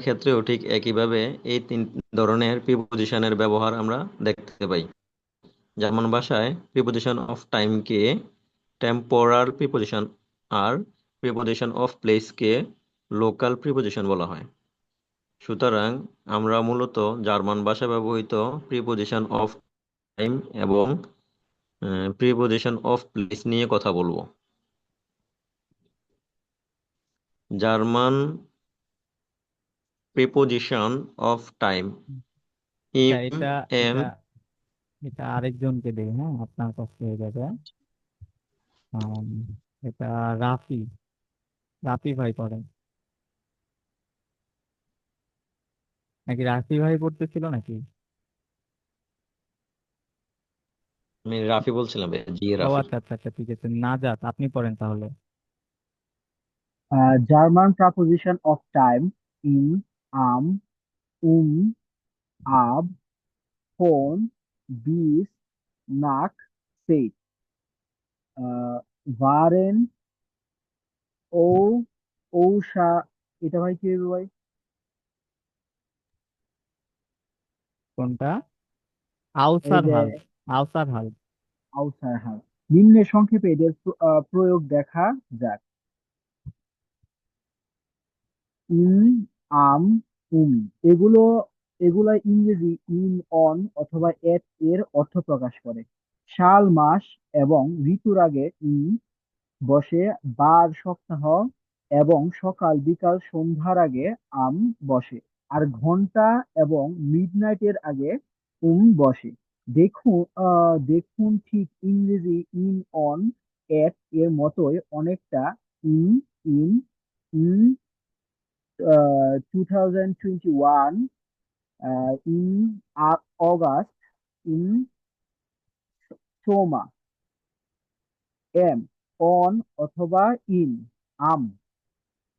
ক্ষেত্রেও ঠিক একইভাবে এই তিন ধরনের প্রিপোজিশনের ব্যবহার আমরা দেখতে পাই। জার্মান ভাষায় প্রিপোজিশন অফ টাইমকে টেম্পোরাল প্রিপোজিশন আর প্রিপোজিশন অফ প্লেসকে লোকাল প্রিপোজিশন বলা হয়। সুতরাং আমরা মূলত জার্মান ভাষায় ব্যবহৃত প্রিপোজিশন অফ টাইম এবং প্রিপোজিশন অফ প্লেস নিয়ে কথা বলবো। জার্মান প্রিপোজিশন অফ টাইম, আচ্ছা, ইম, এটা এম। এটা এটা আরেকজনকে দেই, হ্যাঁ, আপনার কষ্ট হয়ে যাবে। আম, এটা রাফি রাফি ভাই পড়েন, নাকি রাফি ভাই পড়তেছিল নাকি? আমি রাফি বলছিলাম, জি ও রাফি। আচ্ছা আচ্ছা আচ্ছা, ঠিক আছে, নাজাত আপনি পড়েন তাহলে। German preposition of time in, ab, von, bis, nach, seit. waren, ও, ঔষা, এটা ভাই কি হবে ভাই? কোনটা? এই আউসার যে হাল, আউসার হাল। আউসারহার। নিম্নে সংক্ষেপে এদের প্রয়োগ দেখা যাক। ইন, আম, উম, এগুলো এগুলা ইংরেজি ইন, অন অথবা এট এর অর্থ প্রকাশ করে। সাল, মাস এবং ঋতুর আগে ইন বসে, বার, সপ্তাহ এবং সকাল, বিকাল, সন্ধ্যার আগে আম বসে। আর ঘন্টা এবং মিডনাইটের আগে বসে। দেখুন ঠিক ইংরেজি ইন, অন, এট এর মতোই অনেকটা in, in, in 2021, in August, ইন সোমা, এম, অন অথবা ইন, আম,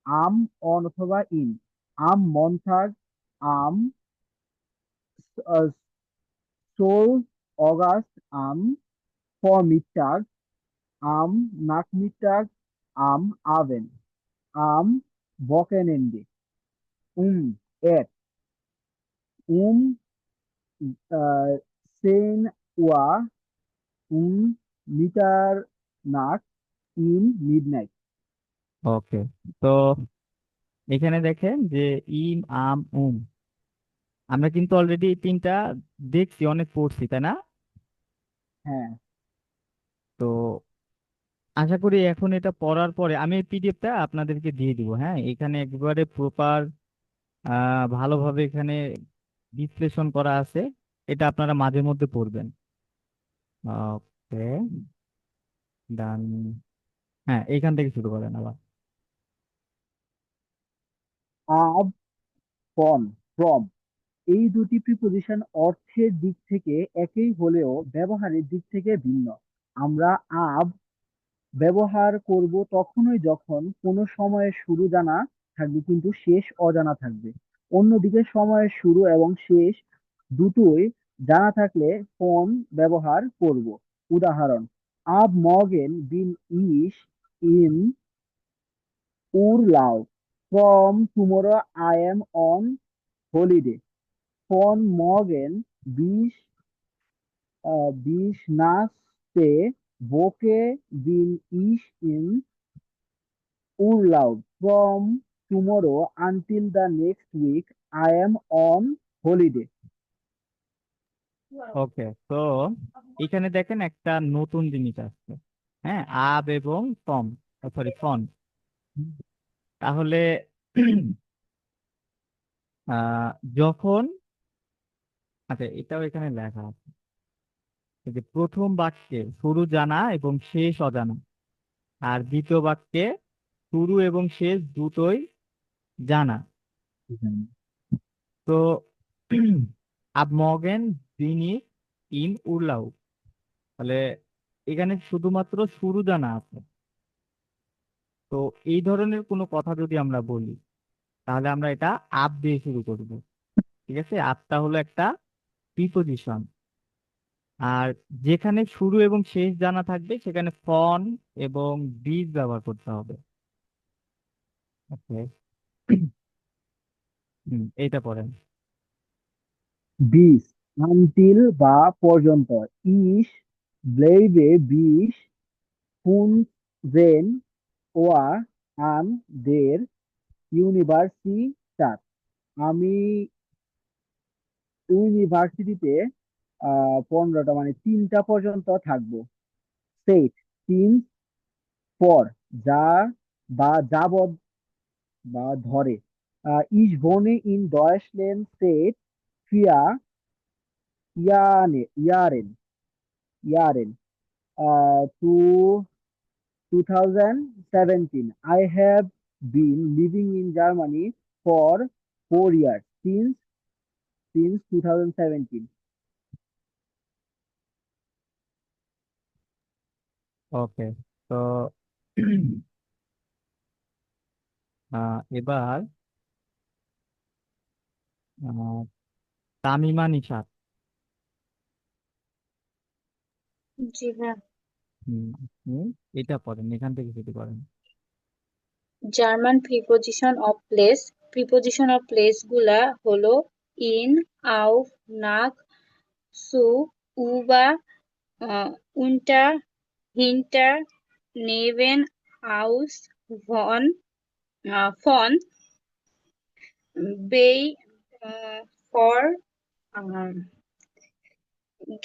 আম, অন অথবা ইন, আম মন্থাগ, আম সোল, অগাস্ট, আম ফরমিটাগ, আম নাকমিটাগ, আম আভেন, আম বকেনেন্ডে, উম এট, উম সেন ওয়া, মিটার নাট, ইন মিডনাইট। ওকে, তো এখানে দেখেন যে ইম, আম, আমরা কিন্তু অলরেডি এই তিনটা দেখছি, অনেক পড়ছি, তাই না? হ্যাঁ, তো আশা করি এখন এটা পড়ার পরে আমি এই পিডিএফটা আপনাদেরকে দিয়ে দিব, হ্যাঁ, এখানে একবারে প্রপার ভালোভাবে এখানে বিশ্লেষণ করা আছে। এটা আপনারা মাঝে মধ্যে পড়বেন। ওকে, ডান। হ্যাঁ, এইখান থেকে শুরু করেন আবার। আব, ফন, ফ্রম, এই দুটি প্রিপোজিশন অর্থের দিক থেকে একই হলেও ব্যবহারের দিক থেকে ভিন্ন। আমরা আব ব্যবহার করব তখনই যখন কোনো সময়ের শুরু জানা থাকবে কিন্তু শেষ অজানা থাকবে। অন্যদিকে সময়ের শুরু এবং শেষ দুটোই জানা থাকলে ফোন ব্যবহার করব। উদাহরণ: আব মর্গেন বিন ইশ ইন উরলাও, from tomorrow I am on holiday. ফন মর্গেন বিশ নাচতে, Woche bin ich in Urlaub. From tomorrow until the next week, I am on holiday. ওকে, তো এখানে দেখেন একটা নতুন জিনিস আসছে, হ্যাঁ, আব এবং ফম, সরি ফন। তাহলে আহ, যখন, আচ্ছা এটাও এখানে লেখা আছে, এই যে প্রথম বাক্যে শুরু জানা এবং শেষ অজানা, আর দ্বিতীয় বাক্যে শুরু এবং শেষ দুটোই জানা। তো আব মর্গেন বিন ইন উরলাউ, তাহলে এখানে শুধুমাত্র শুরু জানা আছে। তো এই ধরনের কোনো কথা যদি আমরা বলি, তাহলে আমরা এটা আপ দিয়ে শুরু করব। ঠিক আছে, আপটা হলো একটা প্রিপোজিশন, আর যেখানে শুরু এবং শেষ জানা থাকবে সেখানে ফন এবং বিজ ব্যবহার করতে হবে। ওকে। এইটা পড়েন। বিশ, আনটিল বা পর্যন্ত। ইস ব্লেইবে বিশ ফুনজেন ওয়া আন দের ইউনিভার্সিটাত। আমি ইউনিভার্সিটিতে 15টা মানে 3টা পর্যন্ত থাকবো। সেইট, তিন, পর, যা বা যাবৎ বা ধরে। ইস wohne in Deutschland seit vier Jahren. To 2017. I have been living in Germany for 4 years since 2017. ওকে। তো এবার আহ, তামিমা নিশাত। জি হ্যাঁ। হুম, হুম, এটা পড়েন, এখান থেকে শুরু করেন। German preposition of place. Preposition of place গুলা হলো ইন, আউফ, নাক, সু, উবা, উন্টার, হিন্টার, নেভেন, আউস, ভন, ফন, বেই, for,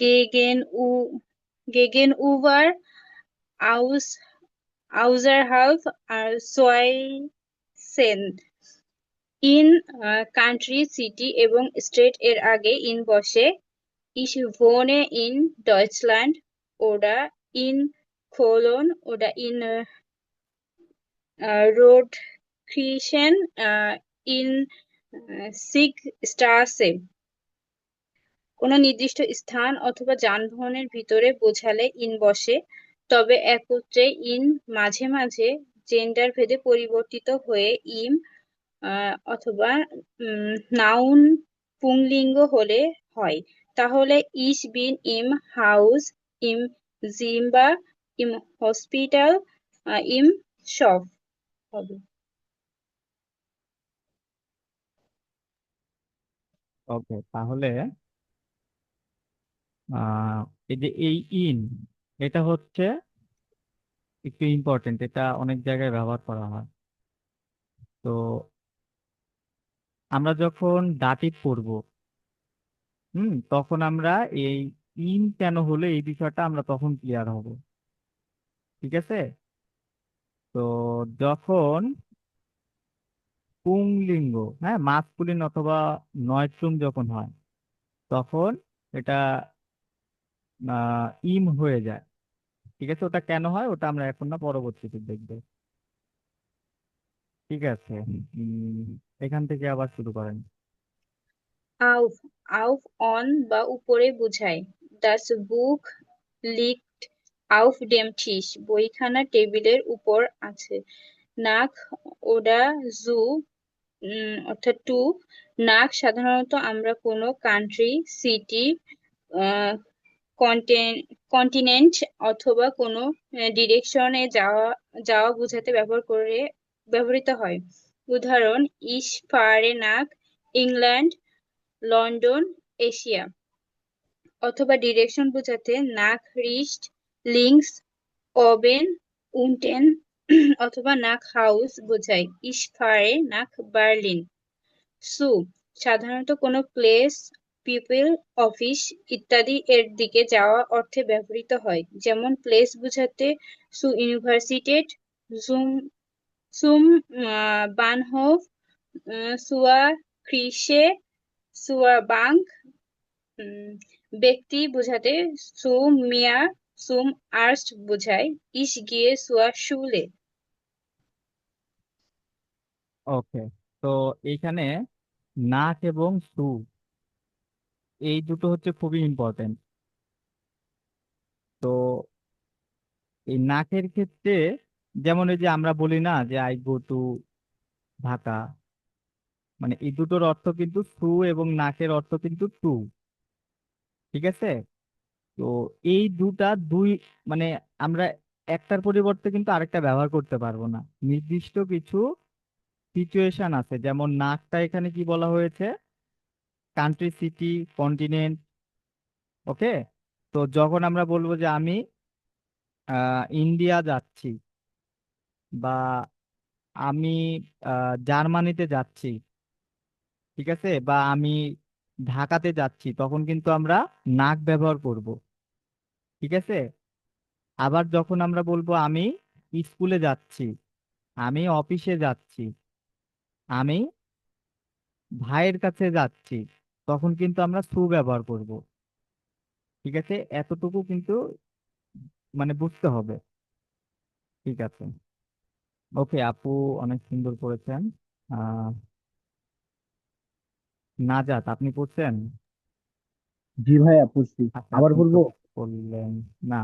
gegen uh gegen Uber, আউস, আউজারহালফ আর সোয়াইসেন। ইন, কান্ট্রি, সিটি এবং স্টেট এর আগে ইন বসে। Ich wohne in Deutschland oder in Cologne oder in Rotkirchen in Sigstraße। কোনো নির্দিষ্ট স্থান অথবা যানবাহনের ভিতরে বোঝালে ইন বসে, তবে একত্রে ইন মাঝে মাঝে জেন্ডার ভেদে পরিবর্তিত হয়ে ইম অথবা নাউন পুংলিঙ্গ হলে হয়। তাহলে ইস বিন ইম হাউস, ইম জিম বা ইম হসপিটাল, ইম শপ হবে। ওকে, তাহলে আহ এই যে এই ইন, এটা হচ্ছে একটু ইম্পর্টেন্ট, এটা অনেক জায়গায় ব্যবহার করা হয়। তো আমরা যখন দাতিভ পড়ব, তখন আমরা এই ইন কেন হলো এই বিষয়টা আমরা তখন ক্লিয়ার হব। ঠিক আছে? তো যখন পুংলিঙ্গ, হ্যাঁ, মাসকুলিন অথবা নয়ট্রুম যখন হয়, তখন এটা ইম হয়ে যায়। ঠিক আছে, ওটা কেন হয় ওটা আমরা এখন না, পরবর্তীতে দেখবো। ঠিক আছে। এখান থেকে আবার শুরু করেন। আউফ, আউফ অন বা উপরে বোঝায়। দাস বুক লিক্ট আউফ ডেম টিশ, বইখানা টেবিলের উপর আছে। নাক ওডা জু, অর্থাৎ টু। নাক সাধারণত আমরা কোনো কান্ট্রি, সিটি, কন্টিনেন্ট অথবা কোনো ডিরেকশনে যাওয়া যাওয়া বোঝাতে ব্যবহৃত হয়। উদাহরণ, ইস ফারে নাক ইংল্যান্ড, লন্ডন, এশিয়া। অথবা ডিরেকশন বোঝাতে নাক রিস্ট, লিংস, ওবেন, উনটেন অথবা নাক হাউস বোঝায়। ইস ফারে নাক বার্লিন। সু সাধারণত কোনো প্লেস, পিপল, অফিস ইত্যাদি এর দিকে যাওয়া অর্থে ব্যবহৃত হয়। যেমন প্লেস বোঝাতে সু ইউনিভার্সিটেট, জুম সুম বানহোফ, সুয়া ক্রিসে, সুয়া বাংক। ব্যক্তি বোঝাতে সুম মিয়া, সুম আর্স্ট বোঝায়। ইস গিয়ে সুয়া শুলে। ওকে। তো এইখানে নাক এবং সু, এই দুটো হচ্ছে খুবই ইম্পর্টেন্ট। তো এই নাকের ক্ষেত্রে, যেমন এই যে আমরা বলি না যে আই গো টু ঢাকা, মানে এই দুটোর অর্থ কিন্তু সু এবং নাকের অর্থ কিন্তু টু। ঠিক আছে? তো এই দুই মানে আমরা একটার পরিবর্তে কিন্তু আরেকটা ব্যবহার করতে পারবো না। নির্দিষ্ট কিছু সিচুয়েশন আছে, যেমন নাকটা এখানে কি বলা হয়েছে, কান্ট্রি, সিটি, কন্টিনেন্ট। ওকে, তো যখন আমরা বলবো যে আমি ইন্ডিয়া যাচ্ছি, বা আমি জার্মানিতে যাচ্ছি, ঠিক আছে, বা আমি ঢাকাতে যাচ্ছি, তখন কিন্তু আমরা নাক ব্যবহার করব। ঠিক আছে। আবার যখন আমরা বলবো আমি স্কুলে যাচ্ছি, আমি অফিসে যাচ্ছি, আমি ভাইয়ের কাছে যাচ্ছি, তখন কিন্তু আমরা সু ব্যবহার করব। ঠিক আছে, এতটুকু কিন্তু মানে বুঝতে হবে। ঠিক আছে। ওকে আপু, অনেক সুন্দর করেছেন। আহ নাজাত, আপনি পড়ছেন? জি ভাইয়া, পড়ছি। আচ্ছা, আবার আপনি তো বলবো? বললেন না।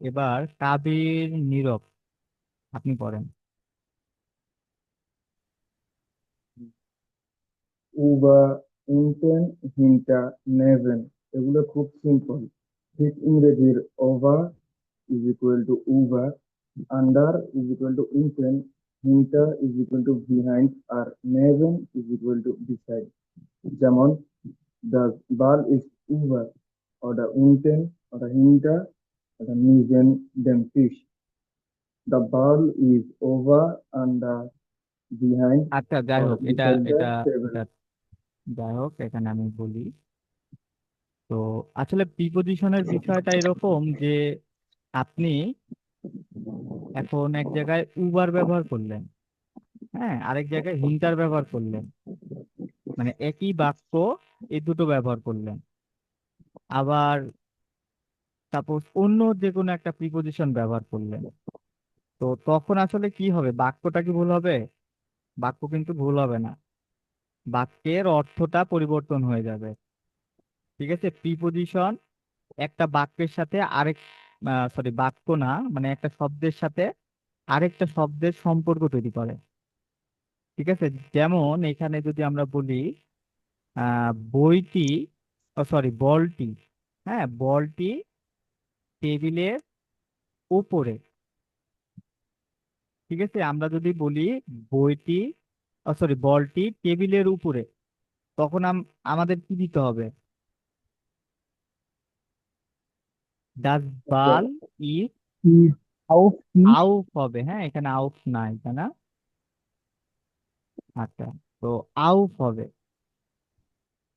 এবার কাবির, নীরব, আপনি পড়েন। উবা, ইন্টেন, হিন্টা, নেভেন, এগুলো খুব সিম্পল। ঠিক ইংরেজির ওভার ইজ ইকুয়াল টু উবা, আন্ডার ইজ ইকুয়াল টু ইন্টেন, হিন্টা ইজ ইকুয়াল টু বিহাইন্ড, আর নেভেন ইজ ইকুয়াল টু বিসাইড। যেমন দ্য বাল ইজ উবা, oder unten, oder hinter, oder neben dem Tisch. The ball is over and behind আচ্ছা, যাই or হোক, এটা beside the এটা table. এটা যাই হোক, এখানে আমি বলি। তো আসলে প্রিপজিশনের বিষয়টা এরকম যে আপনি এখন এক জায়গায় উবার ব্যবহার করলেন, হ্যাঁ, আরেক জায়গায় হিন্টার ব্যবহার করলেন, মানে একই বাক্য এই দুটো ব্যবহার করলেন। আবার সাপোজ অন্য যে কোনো একটা প্রিপজিশন ব্যবহার করলেন, তো তখন আসলে কি হবে, বাক্যটা কি ভুল হবে? বাক্য কিন্তু ভুল হবে না, বাক্যের অর্থটা পরিবর্তন হয়ে যাবে। ঠিক আছে, প্রিপজিশন একটা বাক্যের সাথে আরেক, সরি বাক্য না, মানে একটা শব্দের সাথে আরেকটা শব্দের সম্পর্ক তৈরি করে। ঠিক আছে, যেমন এখানে যদি আমরা বলি বইটি, ও সরি বলটি, হ্যাঁ বলটি টেবিলের উপরে। ঠিক আছে, আমরা যদি বলি বইটি, ও সরি বলটি টেবিলের উপরে, তখন আমাদের কি দিতে হবে? ডাস বাল ইজ Is auf Tisch? আউফ হবে, হ্যাঁ এখানে আউফ নাই, তাই না? আচ্ছা, তো আউফ হবে।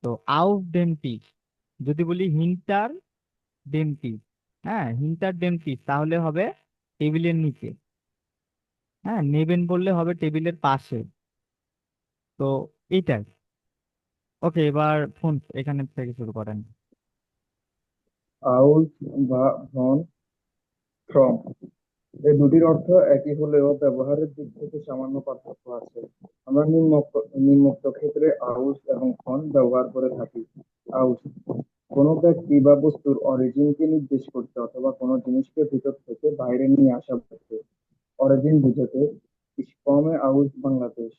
তো আউফ ডেমটি, যদি বলি হিন্টার ডেমটি, হ্যাঁ হিন্টার ডেমটি, তাহলে হবে টেবিলের নিচে। হ্যাঁ, নেবেন বললে হবে টেবিলের পাশে। তো এইটাই। ওকে, এবার ফোন এখানে থেকে শুরু করেন। Aus বা von, from, এই দুটির অর্থ একই হলেও ব্যবহারের দিক থেকে সামান্য পার্থক্য আছে। আমরা নিম্নোক্ত ক্ষেত্রে আউস এবং ফন ব্যবহার করে থাকি। আউস কোনো ব্যক্তি বা বস্তুর অরিজিনকে নির্দেশ করতে অথবা কোনো জিনিসকে ভিতর থেকে বাইরে নিয়ে আসা বোঝাতে। অরিজিন বোঝাতে, ich komme aus Bangladesh,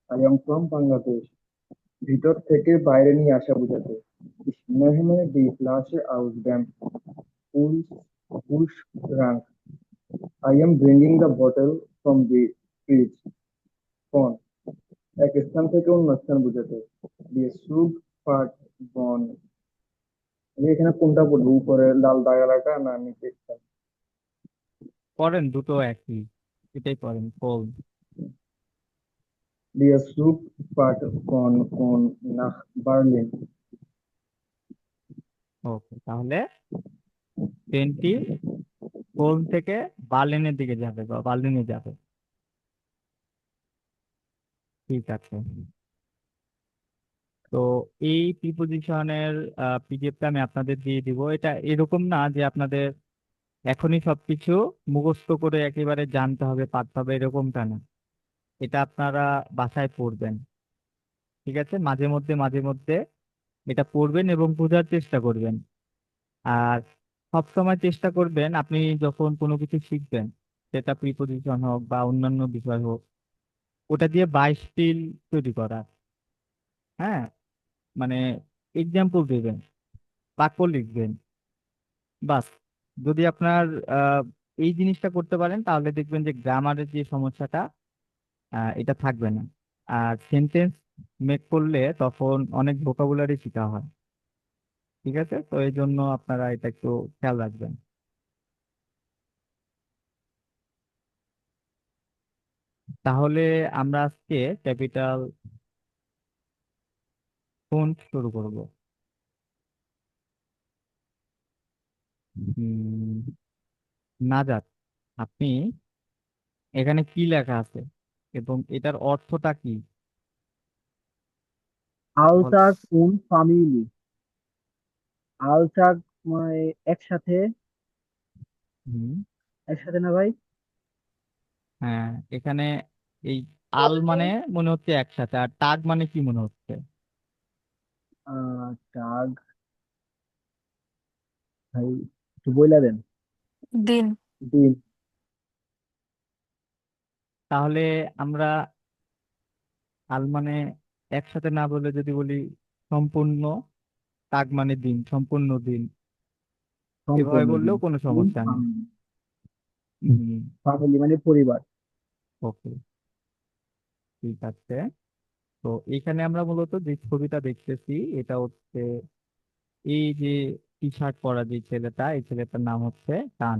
I am from Bangladesh. ভিতর থেকে বাইরে নিয়ে আসা বোঝাতে, ich nehme die Flasche aus dem Kühlschrank, I am bringing the bottle from the fridge. Phone এক স্থান থেকে অন্য স্থান বোঝাতে, দিয়ে সুপ পাট বন। আমি এখানে কোনটা বলবো, উপরে লাল দাগালাটা না নিচেরটা? পড়েন, দুটো একই, এটাই পড়েন কোল। দিয়ে সুপ পাট বন কোন নাখ বার্লিন। ওকে, তাহলে ট্রেনটি কোল থেকে বার্লিনের দিকে যাবে বা বার্লিনে যাবে। ঠিক আছে। তো এই প্রিপোজিশনের পিডিএফটা আমি আপনাদের দিয়ে দিব। এটা এরকম না যে আপনাদের এখনই সবকিছু মুখস্থ করে একেবারে জানতে হবে, পারতে হবে, এরকমটা না। এটা আপনারা বাসায় পড়বেন। ঠিক আছে, মাঝে মধ্যে মাঝে মধ্যে এটা পড়বেন এবং বোঝার চেষ্টা করবেন। আর সব সময় চেষ্টা করবেন আপনি যখন কোনো কিছু শিখবেন, সেটা প্রিপোজিশন হোক বা অন্যান্য বিষয় হোক, ওটা দিয়ে বাইশ স্টিল তৈরি করা। হ্যাঁ, মানে এক্সাম্পল দেবেন, বাক্য লিখবেন, বাস। যদি আপনার আহ, এই জিনিসটা করতে পারেন, তাহলে দেখবেন যে গ্রামারের যে সমস্যাটা এটা থাকবে না। আর সেন্টেন্স মেক করলে তখন অনেক ভোকাবুলারি শেখা হয়। ঠিক আছে, তো এই জন্য আপনারা এটা একটু খেয়াল রাখবেন। তাহলে আমরা আজকে ক্যাপিটাল ফন্ট শুরু করব। উম, নাজাত, আপনি এখানে কি লেখা আছে এবং এটার অর্থটা কি বল। আলটাগ উন ফামিলি। আলটাগ মানে একসাথে, হুম, একসাথে না ভাই? হ্যাঁ, এখানে এই আল মানে মনে হচ্ছে একসাথে, আর টাগ মানে কি মনে হচ্ছে? টাগ, ভাই একটু বইলা দেন। দিন। দিন। তাহলে আমরা আল মানে একসাথে না বলে যদি বলি সম্পূর্ণ, টাগ মানে দিন, সম্পূর্ণ দিন, এভাবে সম্পূর্ণ দিন। বললেও কোনো উন সমস্যা নেই। ফামিলি। হুম, ফামিলি মানে পরিবার। ওকে, ঠিক আছে। তো এখানে আমরা মূলত যে ছবিটা দেখতেছি এটা হচ্ছে এই যে টি শার্ট পরা যে ছেলেটা, এই ছেলেটার নাম হচ্ছে কান।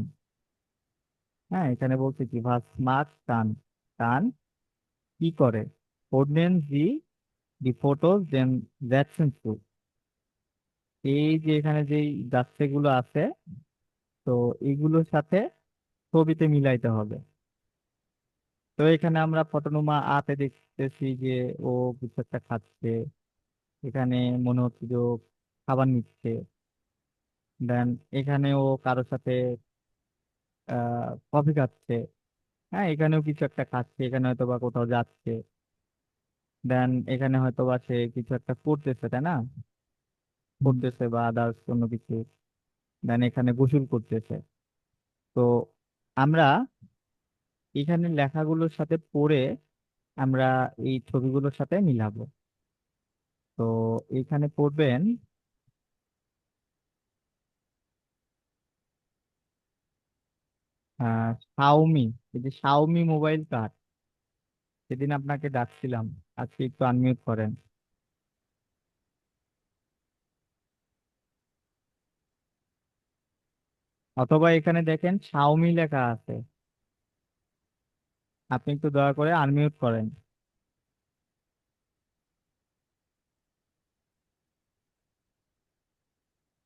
হ্যাঁ, এখানে বলছে কি ভাস স্মার্ট কান। কান কি করে? ordnance the photos then reactions to, এই যে এখানে যে যাত্রীগুলো আছে, তো এইগুলোর সাথে ছবিতে মিলাইতে হবে। তো এখানে আমরা ফটোনুমা আতে দেখতেছি যে ও কিছু একটা খাচ্ছে। এখানে মনে হচ্ছে যে ও খাবার নিচ্ছে। দেন এখানে ও কারোর সাথে কফি খাচ্ছে। হ্যাঁ, এখানেও কিছু একটা খাচ্ছে, এখানে হয়তো বা কোথাও যাচ্ছে। দেন এখানে হয়তো বা সে কিছু একটা করতেছে, তাই না? হুম। করতেছে বা আদার্স কোনো কিছু। দেন এখানে গোসল করতেছে। তো আমরা এখানে লেখাগুলোর সাথে পড়ে আমরা এই ছবিগুলোর সাথে মিলাবো। তো এখানে পড়বেন শাওমি। এই যে শাওমি মোবাইল কার, সেদিন আপনাকে ডাকছিলাম, আজকে একটু আনমিউট করেন। অথবা এখানে দেখেন শাওমি লেখা আছে, আপনি একটু দয়া করে আনমিউট করেন।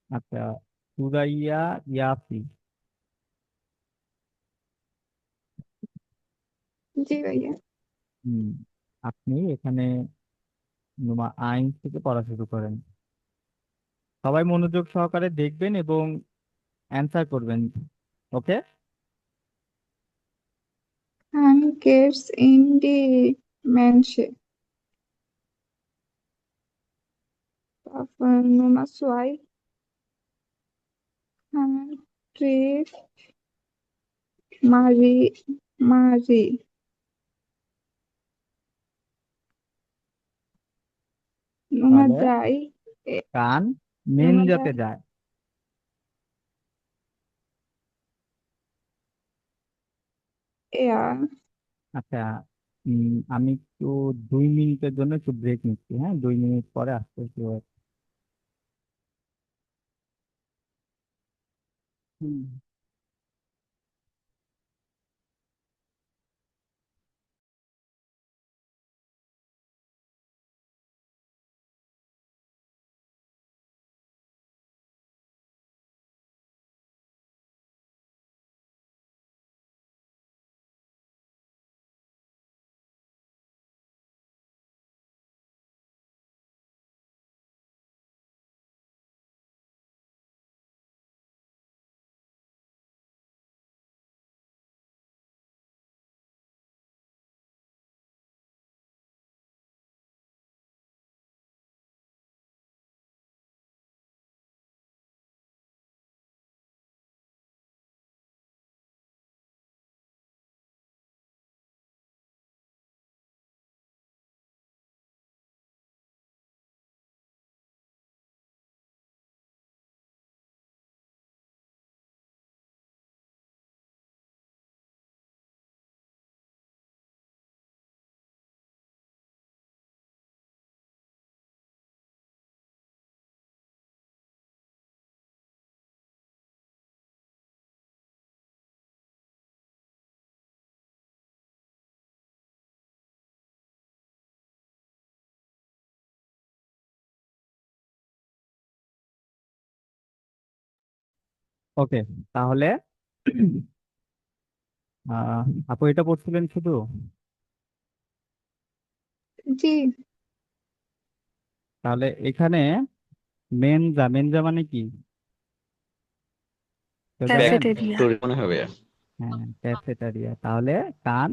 আচ্ছা, সুরাইয়া ইয়াফি। জি ভাইয়া। হুম, আপনি এখানে আইন থেকে পড়া শুরু করেন। সবাই মনোযোগ সহকারে দেখবেন এবং অ্যান্সার করবেন। ওকে। Han gets in die Menschen. Nummer zwei. Han trifft Marie. Marie. Nummer তাহলে drei. কান Nummer নিঞ্জাতে drei. যায়। Er. আচ্ছা, আমি একটু 2 মিনিটের জন্য একটু ব্রেক নিচ্ছি, হ্যাঁ, 2 মিনিট পরে আসতেছি। হুম। ওকে, তাহলে আপু এটা পড়ছিলেন শুধু? জি, তাহলে এখানে মেনজা, মেনজা মানে কি কেউ জানেন? ক্যাফেটেরিয়া। ফ্যাক্টরি মনে হবে। হ্যাঁ, ক্যাফেটেরিয়া। তাহলে কান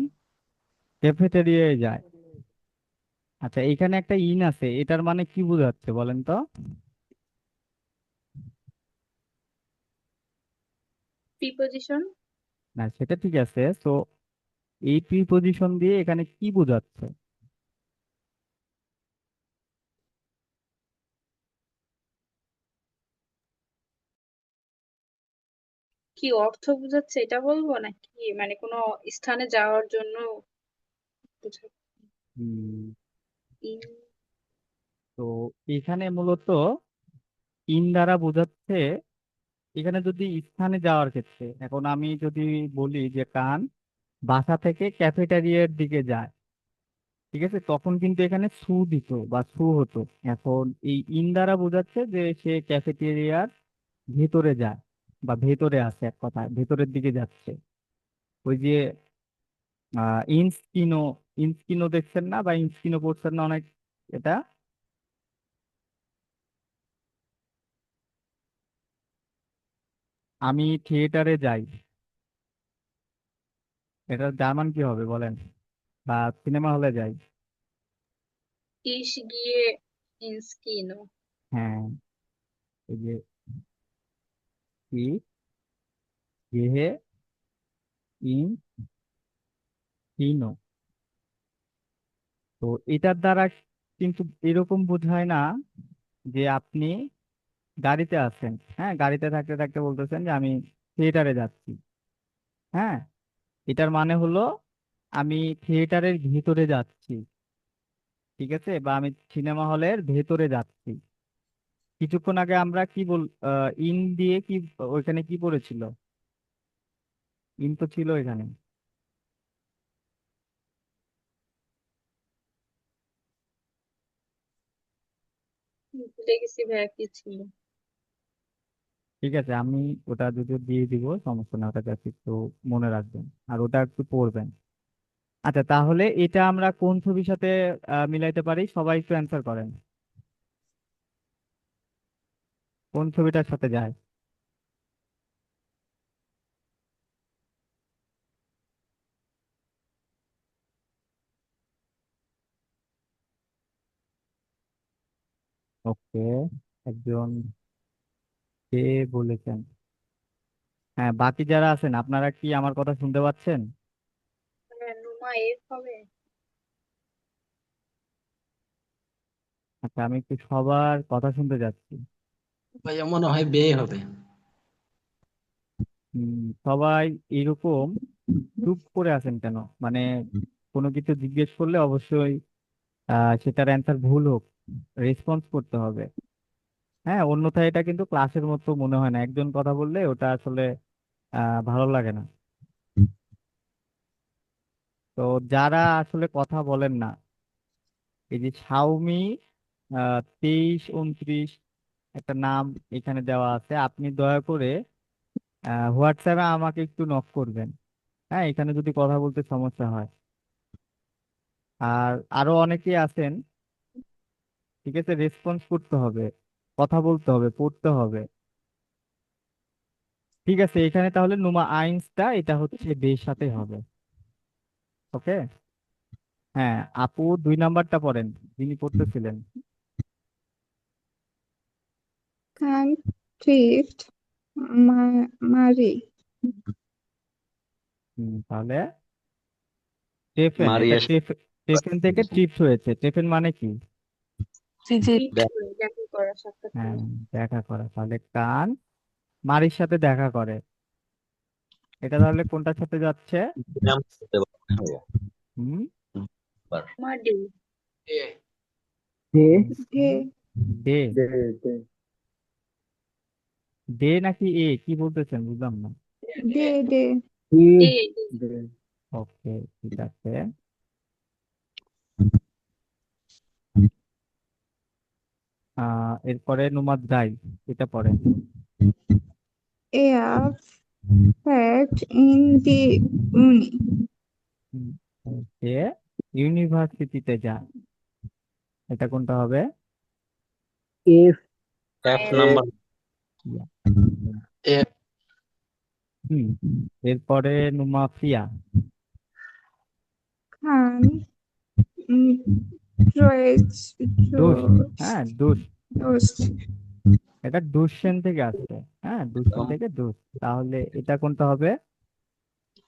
ক্যাফেটেরিয়ায় যায়। আচ্ছা, এখানে একটা ইন আছে, এটার মানে কি বোঝাচ্ছে বলেন তো? প্রিপোজিশন। না, সেটা ঠিক আছে, তো এই প্রিপজিশন দিয়ে এখানে কি বোঝাচ্ছে? কি অর্থ বোঝাচ্ছে এটা বলবো নাকি মানে কোনো স্থানে যাওয়ার জন্য বোঝাচ্ছে? হুম, ইন তো এখানে মূলত ইন দ্বারা বোঝাচ্ছে, এখানে যদি স্থানে যাওয়ার ক্ষেত্রে, এখন আমি যদি বলি যে কান বাসা থেকে ক্যাফেটেরিয়ার দিকে যায়, ঠিক আছে, তখন কিন্তু এখানে সু দিত বা সু হতো। এখন এই ইন দ্বারা বোঝাচ্ছে যে সে ক্যাফেটেরিয়ার ভেতরে যায় বা ভেতরে আছে, এক কথায় ভেতরের দিকে যাচ্ছে। ওই যে ইনস্কিনো, ইনস্কিনো দেখছেন না বা ইনস্কিনো পড়ছেন না অনেক, এটা আমি থিয়েটারে যাই, এটার জার্মান কি হবে বলেন? বা সিনেমা হলে যাই। ইস গিয়ে ইনস্কিনো। হ্যাঁ, এই যে কি গেহে ইন কিনো, তো এটার দ্বারা কিন্তু এরকম বোঝায় না যে আপনি গাড়িতে আছেন, হ্যাঁ, গাড়িতে থাকতে থাকতে বলতেছেন যে আমি থিয়েটারে যাচ্ছি। হ্যাঁ, এটার মানে হলো আমি থিয়েটারের ভিতরে যাচ্ছি, ঠিক আছে, বা আমি সিনেমা হলের ভেতরে যাচ্ছি। কিছুক্ষণ আগে আমরা কি ইন দিয়ে কি ওইখানে কি পড়েছিল? ইন তো ছিল এখানে। ভুলে গেছি ভাইয়া কি ছিল। ঠিক আছে, আমি ওটা যদি দিয়ে দিব সমস্যা না, ওটা জাস্ট একটু মনে রাখবেন আর ওটা একটু পড়বেন। আচ্ছা, তাহলে এটা আমরা কোন ছবির সাথে মিলাইতে পারি? সবাই একটু অ্যান্সার করেন, কোন ছবিটার সাথে যায়? ওকে, একজন কে বলেছেন? হ্যাঁ, বাকি যারা আছেন আপনারা কি আমার কথা শুনতে পাচ্ছেন? হ্যাঁ, নুমা এর হবে। আচ্ছা, আমি একটু সবার কথা শুনতে যাচ্ছি। ভাইয়া মনে হয় বে হবে। সবাই এরকম চুপ করে আছেন কেন? মানে কোনো কিছু জিজ্ঞেস করলে অবশ্যই সেটার অ্যান্সার ভুল হোক, রেসপন্স করতে হবে। হ্যাঁ, অন্যথায় এটা কিন্তু ক্লাসের মতো মনে হয় না, একজন কথা বললে ওটা আসলে ভালো লাগে না। তো যারা আসলে কথা বলেন না, এই যে শাওমি 2329 একটা নাম এখানে দেওয়া আছে, আপনি দয়া করে হোয়াটসঅ্যাপে আমাকে একটু নক করবেন। হ্যাঁ, এখানে যদি কথা বলতে সমস্যা হয়। আর আরো অনেকেই আছেন, ঠিক আছে, রেসপন্স করতে হবে, কথা বলতে হবে, পড়তে হবে। ঠিক আছে, এখানে তাহলে নুমা আইন্সটা এটা হচ্ছে বের সাথে হবে। ওকে, হ্যাঁ, আপু 2 নাম্বারটা পড়েন, যিনি পড়তেছিলেন। কান ট্রিট মারি। তাহলে টেফেন, এটা মারিয়া টেফেন থেকে ট্রিপস হয়েছে। টেফেন মানে কি? ঠিক দে- দেখা করা, সাক্ষাৎ হ্যাঁ, করা। দেখা করা। তাহলে কান মারির সাথে দেখা করে, এটা তাহলে কোনটার সাথে যাচ্ছে? নাম বলতে পারবো না ভাইয়া। হুম, বার। মাডি। দে ডে, ডে। দে দে ডে নাকি এ, কি বলতেছেন বুঝলাম না। ডে, ডে। দে ডে। দে ওকে, ঠিক আছে। এরপরে নুমাদ দাই, এটা পড়েন। a fact in the uni. সে ইউনিভার্সিটিতে যায়, এটা কোনটা হবে? F F number. হুম এরপরে নুমাফিয়া। Can dredge দুষ, হ্যাঁ দুষ, dust. এটা দুষ্যেন থেকে আসছে, হ্যাঁ দুষ্যেন থেকে দুষ, তাহলে এটা কোনটা হবে?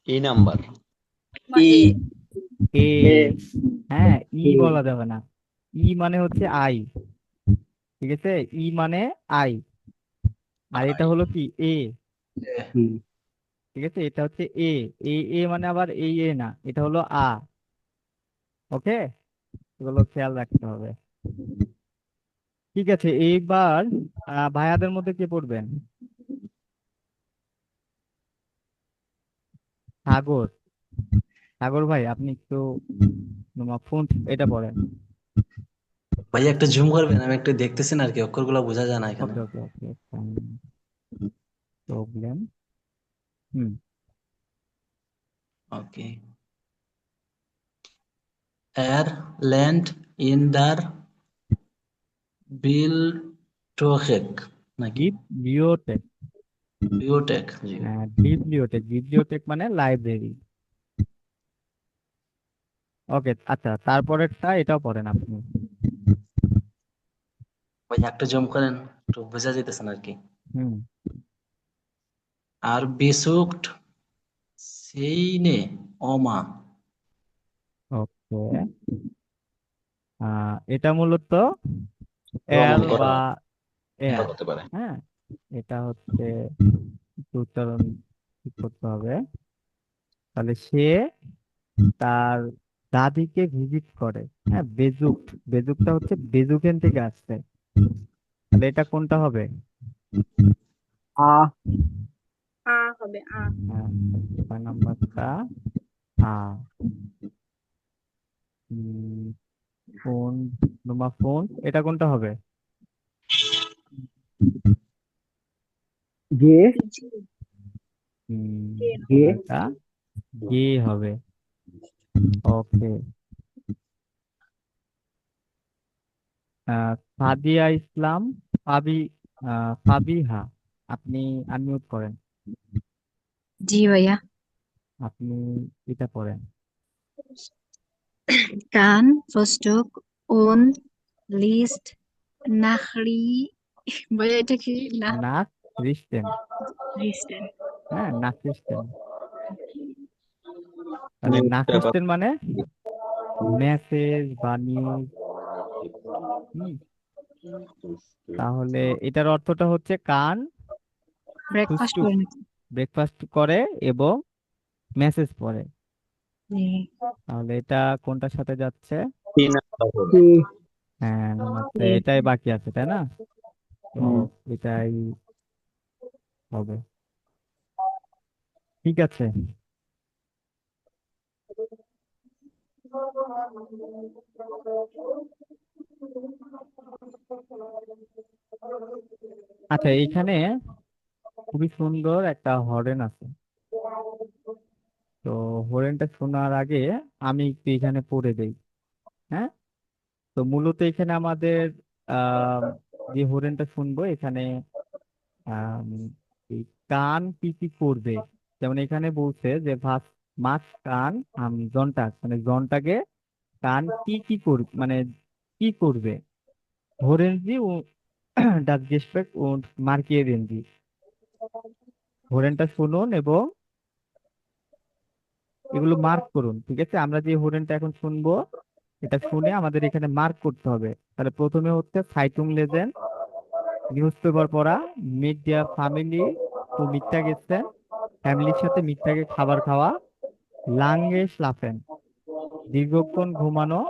E number. এ এ, হ্যাঁ ই বলা যাবে না, ই মানে হচ্ছে আই, ঠিক আছে, ই মানে আই, আর এটা হলো কি এ, ঠিক আছে, এটা হচ্ছে এ, এ মানে আবার এই এ না, এটা হলো আ, ওকে, এগুলো খেয়াল রাখতে হবে। ঠিক আছে, এইবার ভাইয়াদের মধ্যে কে পড়বেন? সাগর, সাগর ভাই আপনি একটু ফোন এটা পড়েন। ভাইয়া একটু জুম করবেন, আমি একটু দেখতেছি না আর কি, অক্ষরগুলো বোঝা যায় না এখানে। ওকে ওকে ওকে, প্রবলেম। হুম ওকে। এর ল্যান্ড ইন দার বিলটোকেক নাকি বিব্লিওটেক, বিওটেক? জি। হ্যাঁ বিব্লিওটেক, বিব্লিওটেক মানে লাইব্রেরি। ওকে আচ্ছা, তারপরেরটা এটাও পড়েন আপনি। ভাই একটু জুম করেন, একটু বোঝা যেতেছে না আর কি। হুম আর বিসুকট সেইনে অমা। ওকে, এটা মূলত এল ভ্রমণ করা বা এটা এর, হতে পারে। হ্যাঁ এটা হচ্ছে একটু উচ্চারণ ঠিক করতে হবে। তাহলে সে তার দাদিকে ভিজিট করে, হ্যাঁ বেজুক, বেজুকটা হচ্ছে বেজুকেন থেকে আসছে, তাহলে এটা কোনটা হবে? আ হবে আ। হ্যাঁ, 6 নাম্বারটা আ। উম, ফোন, ফোন, এটা কোনটা হবে? গে জি উম, গে গে এটা গে হবে। ওকে, ফাদিয়া ইসলাম, ফাবি, ফাবিহা, আপনি আনমিউট করেন, জি ভাইয়া। আপনি এটা পড়েন। কান ফস্টক ওন লিস্ট নাখরি। ভাইয়া এটা কি না? নাক রিস্টেন, লিস্টেন। হ্যাঁ নাক রিস্টেন, তাহলে নাক নিউজপেপার। রিস্টেন মানে মেসেজ বা নিউজ। তাহলে এটার অর্থটা হচ্ছে কান ব্রেকফাস্ট সুষ্ঠু করে নাকি? ব্রেকফাস্ট করে এবং মেসেজ পড়ে, জি। তাহলে এটা কোনটার সাথে যাচ্ছে? ই নাম্বার হবে। সি হ্যাঁ নামাজে এটাই বাকি আছে তাই না? তো এটাই হবে, ঠিক আছে। আচ্ছা, এইখানে খুবই সুন্দর একটা হরেন আছে, তো হরেনটা শোনার আগে আমি একটু এখানে পড়ে দেই, হ্যাঁ। তো মূলত এখানে আমাদের আহ যে হরেনটা শুনবো এখানে আম, এই কান কি কি করবে, যেমন এখানে বলছে যে ভাস মাছ কান জনটা, মানে জনটাকে কান কি কি করবে, মানে কি করবে, hören Sie das Gespräch und markieren Sie, হরেনটা শুনুন এবং এগুলো মার্ক করুন, ঠিক আছে, আমরা যে হরেনটা এখন শুনবো এটা শুনে আমাদের এখানে মার্ক করতে হবে। তাহলে প্রথমে হচ্ছে সাইটুং লেজেন, নিউজ পেপার পড়া, মিট দেয়ার ফ্যামিলি টু মিথ্যা গেছেন, ফ্যামিলির সাথে মিথ্যাকে খাবার খাওয়া, লাঙ্গে স্লাফেন, দীর্ঘক্ষণ ঘুমানো,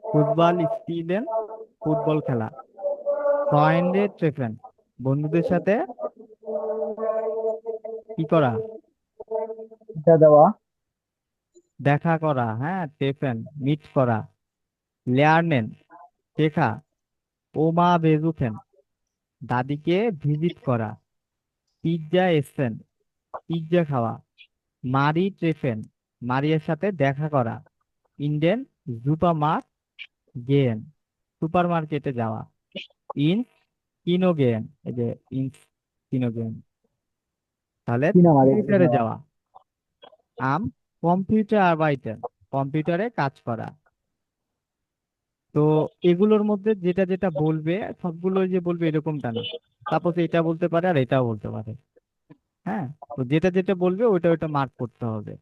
ফুটবল স্পিলেন, ফুটবল খেলা, ফ্রয়েন্ডে ট্রেফেন, বন্ধুদের সাথে কি করা, এটা দেওয়া দেখা করা, হ্যাঁ ট্রেফেন মিট করা, লেয়ার্নেন শেখা, ওমা বেজুথেন দাদিকে ভিজিট করা, পিৎজা এসেন, পিৎজা খাওয়া। মারি ট্রেফেন, মারিয়ার সাথে দেখা করা। ইন্ডেন সুপারমার্ট গেন, সুপার মার্কেটে যাওয়া। ইন কিনোগেন, এই যে ইন কিনোগেন, তাহলে সিনেমা দেখতে থিয়েটারে যাওয়া। যাওয়া। আম কম্পিউটার আরবাইটেন, কম্পিউটারে কাজ করা। তো এগুলোর মধ্যে যেটা যেটা বলবে সবগুলো যে বলবে এরকমটা না, সাপোজ এটা বলতে পারে আর এটাও বলতে পারে। হ্যাঁ, তো যেটা যেটা বলবে ওইটা ওইটা মার্ক করতে হবে।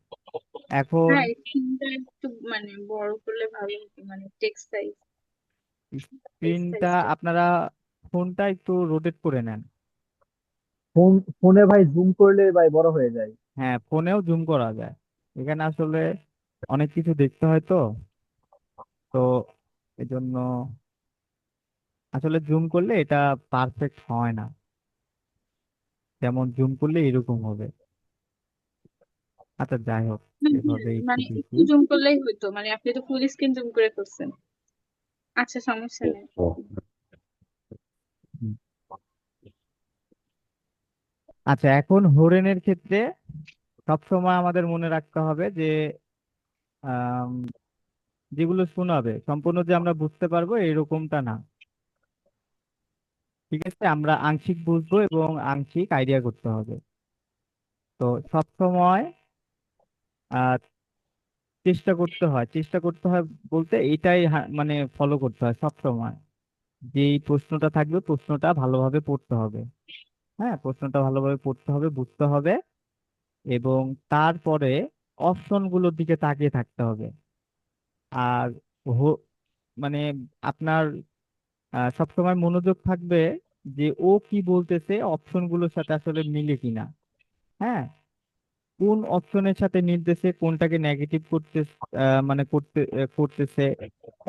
এখন হ্যাঁ, স্ক্রিনটা একটু মানে বড় করলে ভালো হতো, মানে টেক্সট সাইজ, টেক্সট স্ক্রিনটা সাইজটা। আপনারা ফোনটা একটু রোটেট করে নেন। ফোনে ভাই জুম করলে ভাই বড় হয়ে যায়। হ্যাঁ, ফোনেও জুম করা যায়। এখানে আসলে অনেক কিছু দেখতে হয় তো, তো এজন্য আসলে জুম করলে এটা পারফেক্ট হয় না, যেমন জুম করলে এরকম হবে। আচ্ছা যাই হোক, এভাবে একটু মানে দেখি। একটু জুম করলেই হতো, মানে আপনি তো ফুল স্ক্রিন জুম করে করছেন। আচ্ছা, সমস্যা নেই। হুম। আচ্ছা, এখন হরেনের ক্ষেত্রে সবসময় আমাদের মনে রাখতে হবে যে আম, যেগুলো শোনাবে সম্পূর্ণ যে আমরা বুঝতে পারবো এরকমটা না। ঠিক আছে, আমরা আংশিক বুঝবো এবং আংশিক আইডিয়া করতে হবে। তো সবসময় আহ চেষ্টা করতে হয় বলতে এটাই মানে ফলো করতে হয় সবসময়। যেই প্রশ্নটা থাকবে প্রশ্নটা ভালোভাবে পড়তে হবে। হ্যাঁ, প্রশ্নটা ভালোভাবে পড়তে হবে, বুঝতে হবে, এবং তারপরে অপশন গুলোর দিকে তাকিয়ে থাকতে হবে। আর মানে আপনার সবসময় মনোযোগ থাকবে যে ও কি বলতেছে অপশন গুলোর সাথে আসলে মিলে কিনা। হ্যাঁ, কোন অপশনের সাথে মিলতেছে, কোনটাকে নেগেটিভ করতে মানে করতেছে,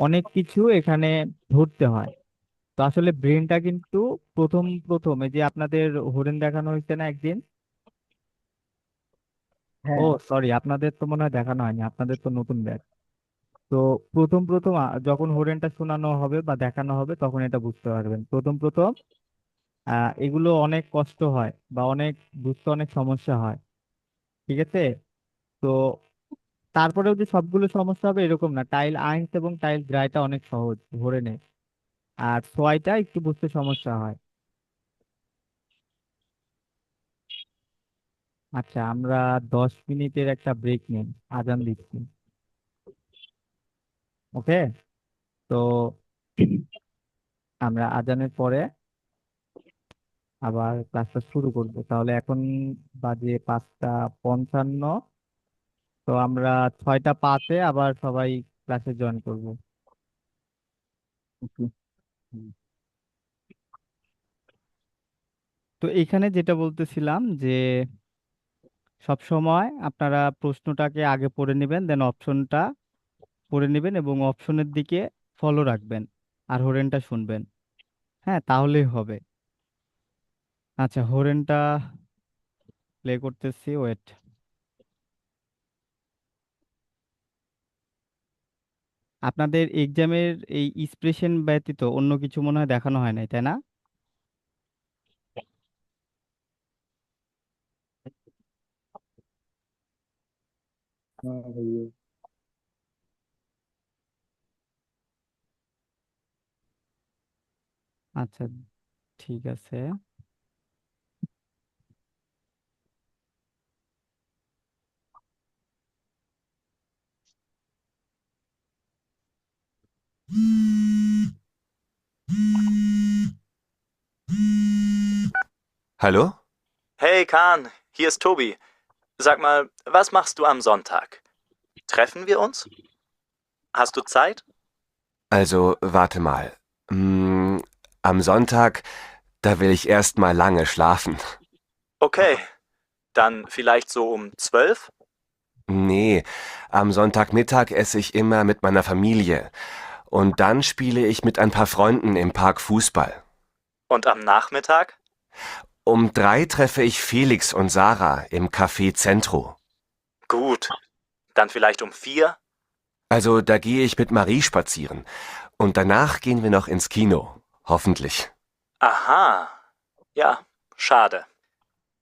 অনেক কিছু এখানে ধরতে হয়। তো আসলে ব্রেনটা কিন্তু প্রথম প্রথম এই যে আপনাদের হরেন দেখানো হয়েছে না একদিন। ও হ্যাঁ, সরি, আপনাদের তো মনে হয় দেখানো হয়নি, আপনাদের তো নতুন ব্যাচ। তো প্রথম প্রথম যখন হরেনটা শোনানো হবে বা দেখানো হবে তখন এটা বুঝতে পারবেন। প্রথম প্রথম এগুলো অনেক কষ্ট হয় বা অনেক বুঝতে অনেক সমস্যা হয়। ঠিক আছে, তো তারপরেও যে সবগুলো সমস্যা হবে এরকম না। টাইল আইন্স এবং টাইল গ্রাইটা অনেক সহজ হরেনে, আর সোয়াইটা একটু বুঝতে সমস্যা হয়। আচ্ছা, আমরা 10 মিনিটের একটা ব্রেক নিই, আজান দিচ্ছি। ওকে, তো আমরা আজানের পরে আবার ক্লাসটা শুরু করবো। তাহলে এখন বাজে 5টা 55। তো আমরা 6টা 5-এ আবার সবাই ক্লাসে জয়েন করব। ওকে। তো এখানে যেটা বলতেছিলাম যে সব সময় আপনারা প্রশ্নটাকে আগে পড়ে নেবেন, দেন অপশনটা পড়ে নেবেন এবং অপশনের দিকে ফলো রাখবেন আর হরেনটা শুনবেন। হ্যাঁ, তাহলেই হবে। আচ্ছা, হরেনটা প্লে করতেছি, ওয়েট। আপনাদের এক্সামের এই এক্সপ্রেশন ব্যতীত অন্য কিছু মনে হয় দেখানো হয় নাই, তাই না? হ্যাঁ ভাইয়া। আচ্ছা, ঠিক আছে। Hallo? Hey Kahn, hier ist Tobi. Sag mal, was machst du am Sonntag? Treffen wir uns? Hast du Zeit? Also, warte mal. Am Sonntag, da will ich erst mal lange schlafen. Okay, dann vielleicht so um 12? Nee, am Sonntagmittag esse ich immer mit meiner Familie. Und dann spiele ich mit ein paar Freunden im Park Fußball. Und am Nachmittag? Um 3 treffe ich Felix und Sarah im Café Centro. Gut, dann vielleicht um 4? Also, da gehe ich mit Marie spazieren. Und danach gehen wir noch ins Kino. Hoffentlich. Aha, ja, schade.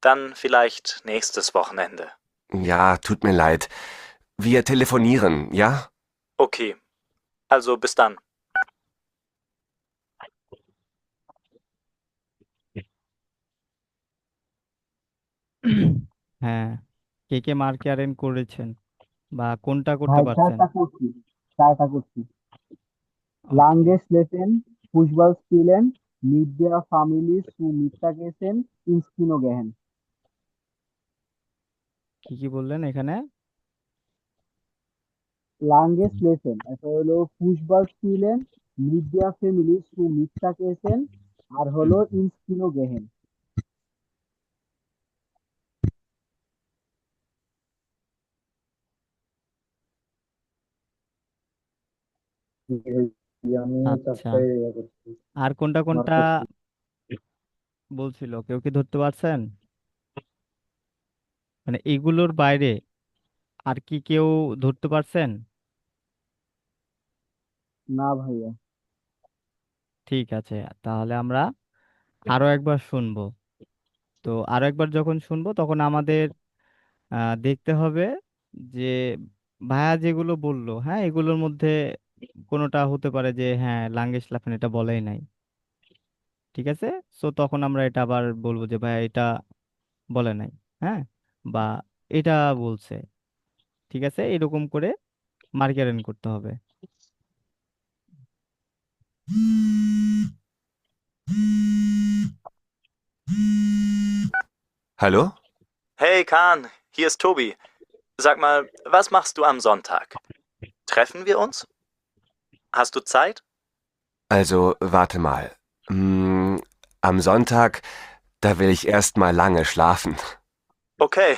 Dann vielleicht nächstes Wochenende. Ja, tut mir leid. Wir telefonieren, ja? Okay, also bis dann. হ্যাঁ, কে কে মার্কিয়ারেন করেছেন বা কোনটা করতে ভাই পারছেন? চারটা করছি। ওকে, Langes Leben, Fußball spielen, mit der Familie zu Mittagessen, ins Kino gehen. কি কি বললেন এখানে? Langes Leben, এটা হলো Fußball spielen, mit der Familie zu Mittagessen, আর হলো ins Kino gehen. আমি আচ্ছা, চারটায় করছি, আর কোনটা মার্ক কোনটা করছি। বলছিল, কেউ কি ধরতে পারছেন? মানে এগুলোর বাইরে আর কি কেউ ধরতে পারছেন? না ভাইয়া। ঠিক আছে, তাহলে আমরা আরো একবার শুনবো। তো আরো একবার যখন শুনবো তখন আমাদের দেখতে হবে যে ভাইয়া যেগুলো বললো, হ্যাঁ, এগুলোর মধ্যে কোনোটা হতে পারে যে হ্যাঁ লাঙ্গেশ লাফেন এটা বলেই নাই। ঠিক আছে, সো তখন আমরা এটা আবার বলবো যে ভাইয়া এটা বলে নাই, হ্যাঁ, বা এটা বলছে। ঠিক আছে, এরকম করে মার্কারেন করতে হবে। Hallo? Hey Kahn, hier ist Tobi. Sag mal, was machst du am Sonntag? Treffen wir uns? Hast du Zeit? Also, warte mal. Am Sonntag, da will ich erst mal lange schlafen. Okay,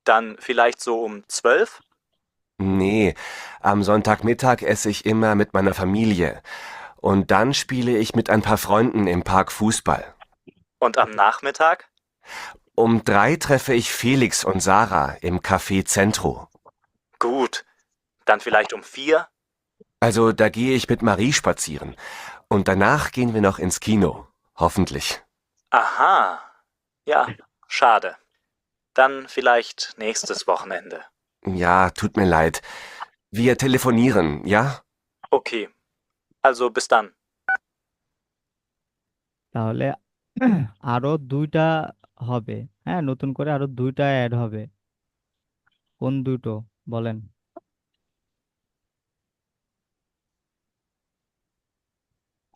dann vielleicht so um 12? Nee, am Sonntagmittag esse ich immer mit meiner Familie. Und dann spiele ich mit ein paar Freunden im Park Fußball. Und am Nachmittag? Um 3 treffe ich Felix und Sarah im Café Centro. Gut, dann vielleicht um 4? Also, da gehe ich mit Marie spazieren. Und danach gehen wir noch ins Kino. Hoffentlich. Aha, ja, schade. Dann vielleicht nächstes Wochenende. Ja, tut mir leid. Wir telefonieren, ja? Okay, also bis dann. তাহলে আরো দুইটা হবে, হ্যাঁ, নতুন করে আরো দুইটা add হবে। কোন দুটো বলেন?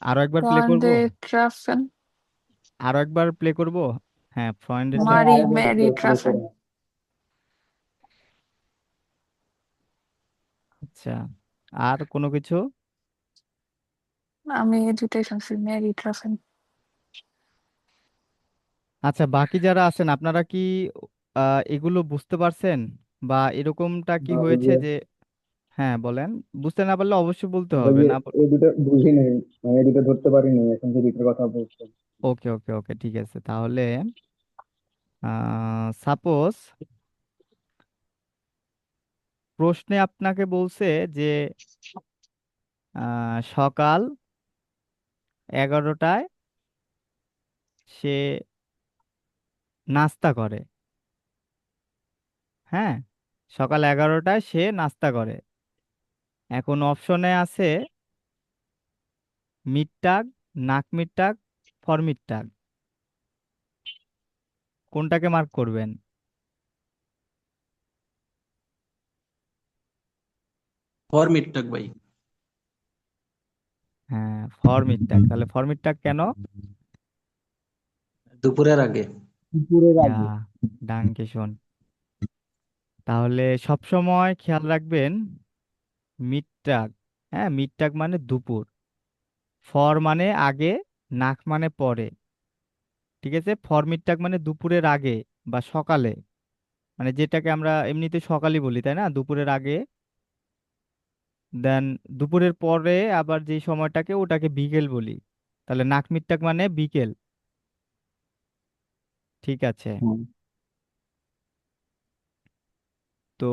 আরো একবার প্লে করব, Freunde treffen, আরো একবার প্লে করব। হ্যাঁ, ফ্রেন্ডের হ্যাঁ Mary, আরেকবার Mary প্লে treffen. করুন। আচ্ছা, আর কোনো কিছু? আমি দুটাই শুনছি, Mary treffen. আচ্ছা, বাকি যারা আছেন আপনারা কি এগুলো বুঝতে পারছেন বা এরকমটা কি না, ওই হয়েছে যে যে, হ্যাঁ বলেন, বুঝতে না পারলে অবশ্যই বলতে ওই হবে যে না। এই দুটো বুঝি নেই, আমি এই দুটো ধরতে পারিনি, এখন যে দুটোর কথা বলছেন। ওকে ওকে ওকে, ঠিক আছে, তাহলে সাপোজ প্রশ্নে আপনাকে বলছে যে সকাল 11টায় সে নাস্তা করে, হ্যাঁ, সকাল 11টায় সে নাস্তা করে। এখন অপশনে আছে মিডটাগ, নাক মিডটাগ, ফরমিডটাগ, কোনটাকে মার্ক করবেন? ফরমিটটাক ভাই। হ্যাঁ, ফরমিডটাগ। তাহলে ফরমিডটাগ কেন? দুপুরের আগে। দুপুরের ইয়া, আগে। ডাঙ্কে শোন। তাহলে সব সময় খেয়াল রাখবেন মিডটাগ, হ্যাঁ, মিডটাগ মানে দুপুর, ফর মানে আগে, নাক মানে পরে। ঠিক আছে, ফর মিডটাগ মানে দুপুরের আগে বা সকালে, মানে যেটাকে আমরা এমনিতে সকালই বলি, তাই না, দুপুরের আগে। দেন দুপুরের পরে আবার যে সময়টাকে ওটাকে বিকেল বলি, তাহলে নাক মিডটাগ মানে বিকেল। ঠিক আছে, হ্যাঁ। তো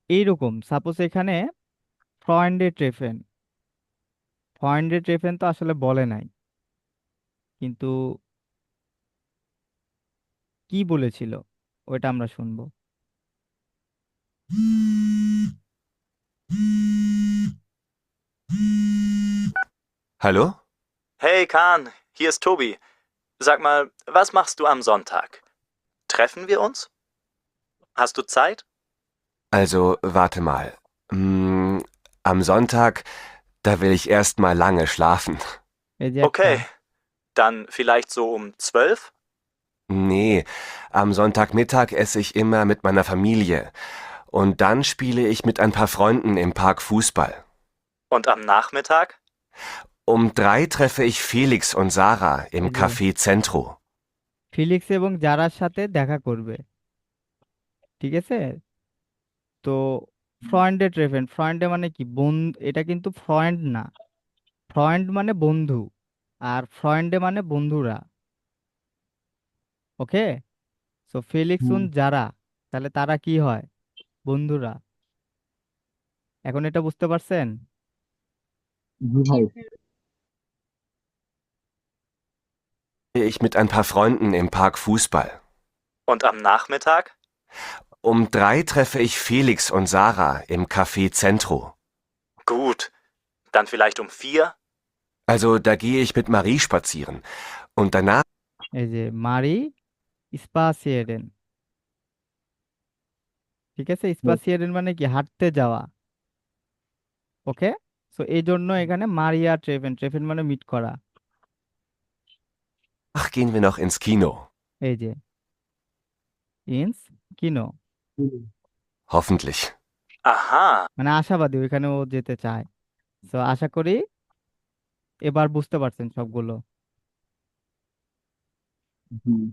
এইরকম সাপোজ এখানে ফ্রয়েন্ডে ট্রেফেন, ফ্রয়েন্ডে ট্রেফেন তো আসলে বলে নাই, কিন্তু কি বলেছিল ওইটা আমরা শুনবো। Hallo? Hey Kahn, hier ist Tobi. Sag mal, was machst du am Sonntag? Treffen wir uns? Hast du Zeit? Also, warte mal. Am Sonntag, da will ich erst mal lange schlafen. এই যে একটা Okay, dann vielleicht so um 12? Nee, am Sonntagmittag esse ich immer mit meiner Familie. Und dann spiele ich mit ein paar Freunden im Park Fußball. Und am Nachmittag? Um 3 treffe ich Felix und Sarah im এই যে Café Centro. ফিলিক্স এবং জারার সাথে দেখা করবে, ঠিক আছে? তো ফ্রয়েন্ডে ট্রেফেন, ফ্রয়েন্ডে মানে কি বন্ধু, এটা কিন্তু ফ্রয়েন্ড না, ফ্রয়েন্ড মানে বন্ধু, আর ফ্রয়েন্ডে মানে বন্ধুরা। ওকে, সো ফেলিক্স হুম, উন যারা, তাহলে তারা কি হয়? বন্ধুরা। এখন এটা বুঝতে পারছেন? জি জি ভাই। ভাইয়া। Ich mit ein paar Freunden im Park Fußball. Und am Nachmittag? Um 3 treffe ich Felix und Sarah im Café Centro. Gut, dann vielleicht um 4? Also, da gehe ich mit Marie spazieren. Und danach এই যে মারি স্পাসিয়েরেন, ঠিক আছে? স্পাসিয়েরেন মানে কি হাঁটতে যাওয়া। ওকে, so এই জন্য এখানে মারিয়া ট্রেফেন, ট্রেফেন মানে মিট করা। gehen wir noch ins Kino. এই যে ইনস কিনো, Hoffentlich. Aha, মানে আশাবাদী, ওইখানে ও যেতে চায়। তো আশা করি এবার বুঝতে পারছেন সবগুলো। হুম,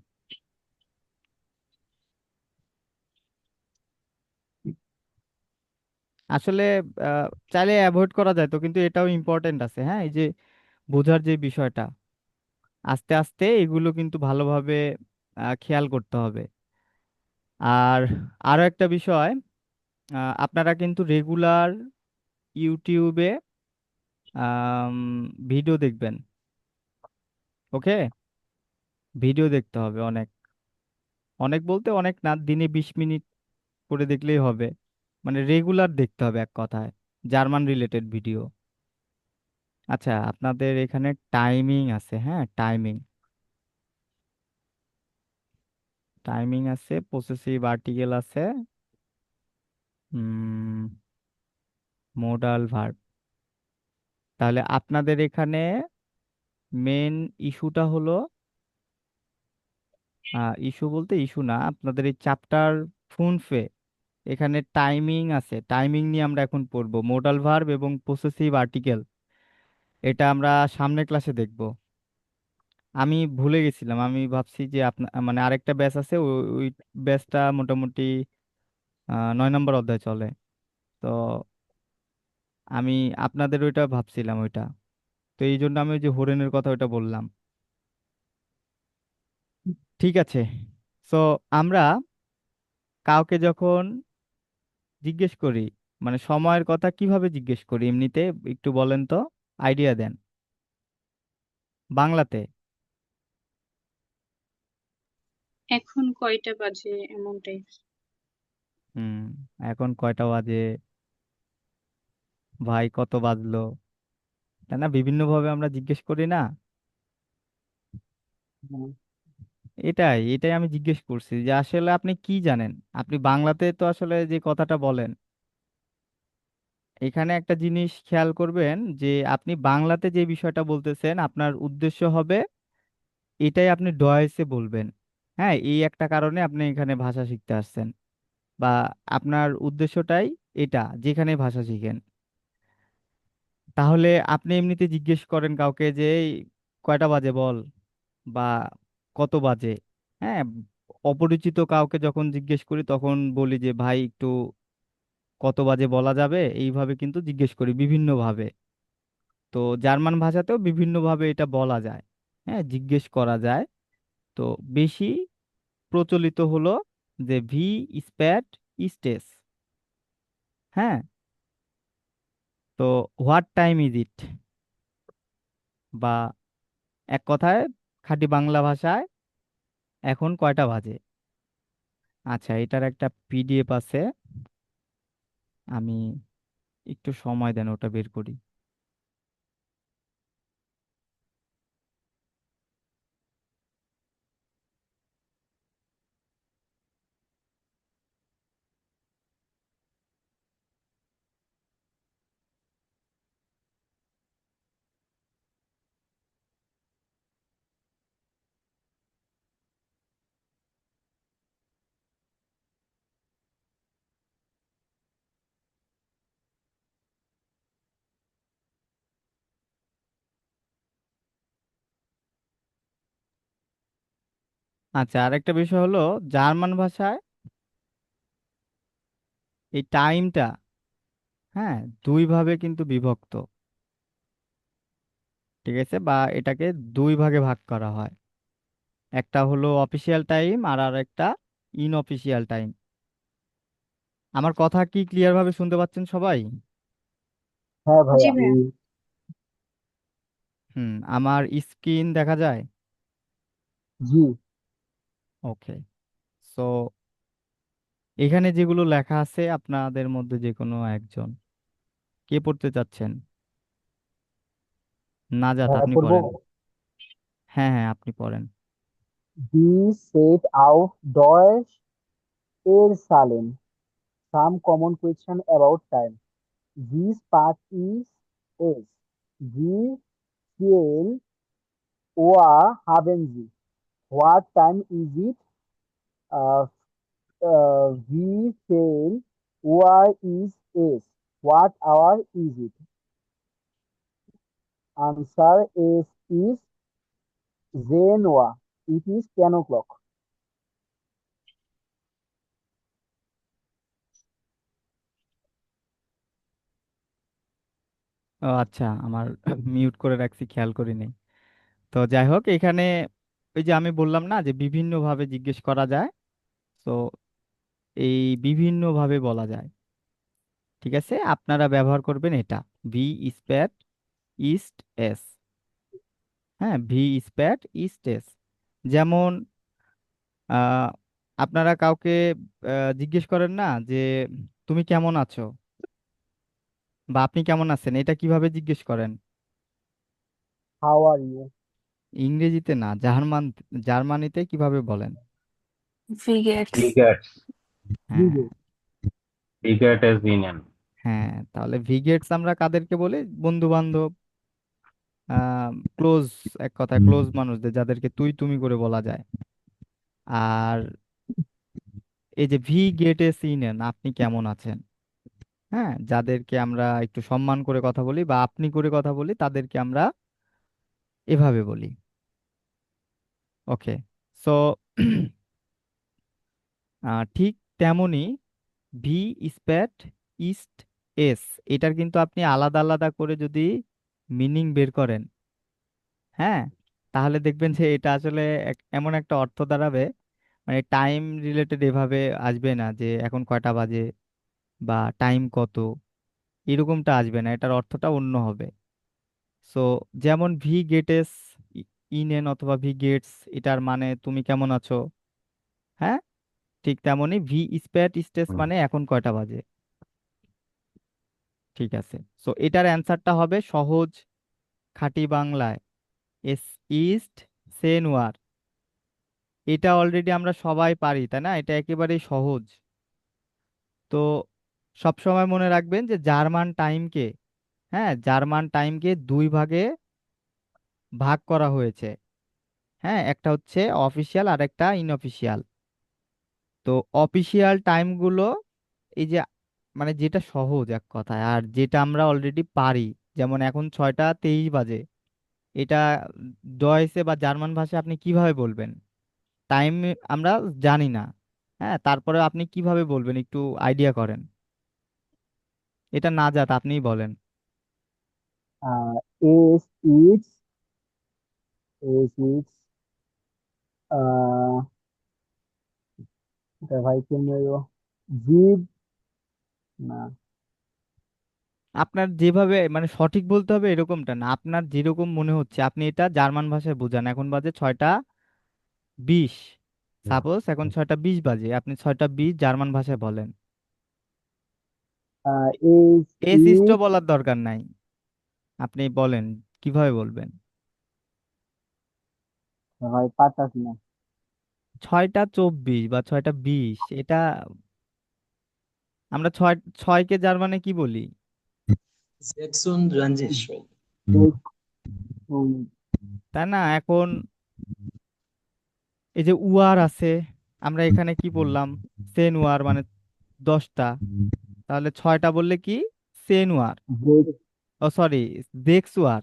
আসলে চাইলে অ্যাভয়েড করা যায় তো, কিন্তু এটাও ইম্পর্টেন্ট আছে। হ্যাঁ, এই যে বোঝার যে বিষয়টা, আস্তে আস্তে এগুলো কিন্তু ভালোভাবে খেয়াল করতে হবে। আর আরো একটা বিষয়, আপনারা কিন্তু রেগুলার ইউটিউবে ভিডিও দেখবেন। ওকে, ভিডিও দেখতে হবে অনেক, অনেক বলতে অনেক না, দিনে 20 মিনিট করে দেখলেই হবে। মানে রেগুলার দেখতে হবে এক কথায়, জার্মান রিলেটেড ভিডিও। আচ্ছা, আপনাদের এখানে টাইমিং আছে, হ্যাঁ টাইমিং, টাইমিং আছে, পসেসিভ আর্টিকেল আছে, মোডাল ভার্ব। তাহলে আপনাদের এখানে মেন ইস্যুটা হলো, ইস্যু বলতে ইস্যু না, আপনাদের এই চ্যাপ্টার ফুনফে এখানে টাইমিং আছে, টাইমিং নিয়ে আমরা এখন পড়বো। মোডাল ভার্ব এবং পসেসিভ আর্টিকেল এটা আমরা সামনের ক্লাসে দেখব। আমি ভুলে গেছিলাম, আমি ভাবছি যে আপনার মানে আরেকটা ব্যাচ আছে, ওই ব্যাচটা মোটামুটি 9 নম্বর অধ্যায় চলে। তো আমি আপনাদের ওইটা ভাবছিলাম ওইটা, তো এই জন্য আমি ওই যে হরেনের কথা ওইটা বললাম। ঠিক আছে, সো আমরা কাউকে যখন জিজ্ঞেস করি, মানে সময়ের কথা কিভাবে জিজ্ঞেস করি এমনিতে, একটু বলেন তো, আইডিয়া দেন বাংলাতে। এখন কয়টা বাজে এমনটাই। হুম, এখন কয়টা বাজে, ভাই কত বাজলো, তাই না? বিভিন্ন ভাবে আমরা জিজ্ঞেস করি না? হুম, এটাই এটাই আমি জিজ্ঞেস করছি যে আসলে আপনি কি জানেন। আপনি বাংলাতে তো আসলে যে কথাটা বলেন, এখানে একটা জিনিস খেয়াল করবেন যে আপনি বাংলাতে যে বিষয়টা বলতেছেন, আপনার উদ্দেশ্য হবে এটাই আপনি ডয়েসে বলবেন। হ্যাঁ, এই একটা কারণে আপনি এখানে ভাষা শিখতে আসছেন, বা আপনার উদ্দেশ্যটাই এটা, যেখানে ভাষা শিখেন। তাহলে আপনি এমনিতে জিজ্ঞেস করেন কাউকে যে "এই কয়টা বাজে বল", বা কত বাজে। হ্যাঁ, অপরিচিত কাউকে যখন জিজ্ঞেস করি তখন বলি যে ভাই একটু কত বাজে বলা যাবে, এইভাবে কিন্তু জিজ্ঞেস করি বিভিন্ন ভাবে। তো জার্মান ভাষাতেও বিভিন্ন ভাবে এটা বলা যায়, হ্যাঁ জিজ্ঞেস করা যায়। তো বেশি প্রচলিত হলো যে ভি স্প্যাট স্টেস। হ্যাঁ, তো হোয়াট টাইম ইজ ইট, বা এক কথায় খাঁটি বাংলা ভাষায় এখন কয়টা বাজে। আচ্ছা, এটার একটা পিডিএফ আছে, আমি একটু সময় দেন ওটা বের করি। আচ্ছা, আরেকটা বিষয় হলো জার্মান ভাষায় এই টাইমটা, হ্যাঁ, দুই ভাবে কিন্তু বিভক্ত, ঠিক আছে, বা এটাকে দুই ভাগে ভাগ করা হয়। একটা হলো অফিসিয়াল টাইম আর আর একটা ইনঅফিসিয়াল টাইম। আমার কথা কি ক্লিয়ার ভাবে শুনতে পাচ্ছেন সবাই? হ্যাঁ জি ভাইয়া। ভাইয়া। আমার স্ক্রিন দেখা যায়? জি। ওকে। সো এখানে যেগুলো লেখা আছে আপনাদের মধ্যে যে কোনো একজন কে পড়তে চাচ্ছেন? নাজাত, ভাইয়া আপনি পড়বো। পড়েন। হ্যাঁ হ্যাঁ, আপনি পড়েন। Die set out Deutsch Erzählen. Some common question about time. This part is S. Wie viel Uhr haben Sie? What time is it? Uh, Wie viel Uhr is es? What hour is it? Answer is 10 Uhr. It is 10 o'clock. ও আচ্ছা, আমার mute করে রাখছি, খেয়াল করিনি। তো যাই হোক, এখানে ওই যে আমি বললাম না যে বিভিন্ন ভাবে জিজ্ঞেস করা যায়, তো এই বিভিন্ন ভাবে বলা যায়, ঠিক আছে। আপনারা ব্যবহার করবেন এটা, ভি স্প্যাট ইস্ট এস। হ্যাঁ, ভি স্প্যাট ইস্ট এস। যেমন আহ, আপনারা কাউকে জিজ্ঞেস করেন না যে তুমি কেমন আছো বা আপনি কেমন আছেন, এটা কিভাবে জিজ্ঞেস করেন? How are you? ইংরেজিতে না, জার্মানিতে কিভাবে বলেন? Wie geht's? Bigots. হ্যাঁ Bigot is Union. হ্যাঁ, তাহলে ভিগেটস আমরা কাদেরকে বলি? বন্ধু বান্ধব, ক্লোজ, এক কথায় ক্লোজ মানুষদের, যাদেরকে তুই তুমি করে বলা যায়। আর এই যে ভি গেটে সিনেন, আপনি কেমন আছেন, হ্যাঁ, যাদেরকে আমরা একটু সম্মান করে কথা বলি বা আপনি করে কথা বলি, তাদেরকে আমরা এভাবে বলি। ওকে। সো ঠিক তেমনি ভি স্প্যাট ইস্ট এস, এটার কিন্তু আপনি আলাদা আলাদা করে যদি মিনিং বের করেন, হ্যাঁ, তাহলে দেখবেন যে এটা আসলে এমন একটা অর্থ দাঁড়াবে, মানে টাইম রিলেটেড এভাবে আসবে না যে এখন কয়টা বাজে বা টাইম কত, এরকমটা আসবে না, এটার অর্থটা অন্য হবে। সো যেমন ভি গেটেস ইনেন অথবা ভি গেটস, এটার মানে তুমি কেমন আছো, হ্যাঁ, ঠিক তেমনি ভি স্প্যাট স্টেস মানে এখন কয়টা বাজে। ঠিক আছে। সো এটার অ্যান্সারটা হবে সহজ খাঁটি বাংলায় এস ইস্ট সেনওয়ার। এটা অলরেডি আমরা সবাই পারি, তাই না? এটা একেবারেই সহজ। তো সব সময় মনে রাখবেন যে জার্মান টাইমকে, হ্যাঁ, জার্মান টাইমকে দুই ভাগে ভাগ করা হয়েছে। হ্যাঁ, একটা হচ্ছে অফিসিয়াল আর একটা ইনঅফিসিয়াল। তো অফিসিয়াল টাইমগুলো এই যে, মানে যেটা সহজ এক কথায় আর যেটা আমরা অলরেডি পারি, যেমন এখন 6টা 23 বাজে, এটা ডয়েসে বা জার্মান ভাষায় আপনি কিভাবে বলবেন? টাইম আমরা জানি না, হ্যাঁ, তারপরে আপনি কিভাবে বলবেন একটু আইডিয়া করেন। এটা না জাত, আপনিই বলেন। Es ist, es ist, আহ এটা ভাই কেমনে হইব? জীব না। আপনার যেভাবে মানে সঠিক বলতে হবে এরকমটা না, আপনার যেরকম মনে হচ্ছে আপনি এটা জার্মান ভাষায় বোঝান। এখন বাজে 6টা 20, সাপোজ এখন 6টা 20 বাজে, আপনি 6টা 20 জার্মান ভাষায় বলেন। এইচ এস ইস্ট ইজ বলার দরকার নাই, আপনি বলেন কিভাবে বলবেন। ভাই পারতাছি না। 6টা 24 বা 6টা 20, এটা আমরা ছয়কে জার্মানে কি বলি? 26. এই উম, তাই না? এখন এই যে উয়ার আছে, আমরা এখানে কি বললাম? সেন ওয়ার মানে 10টা, তাহলে 6টা বললে কি? সেন ওয়ার। যে- ও সরি, জেক্স ওয়ার।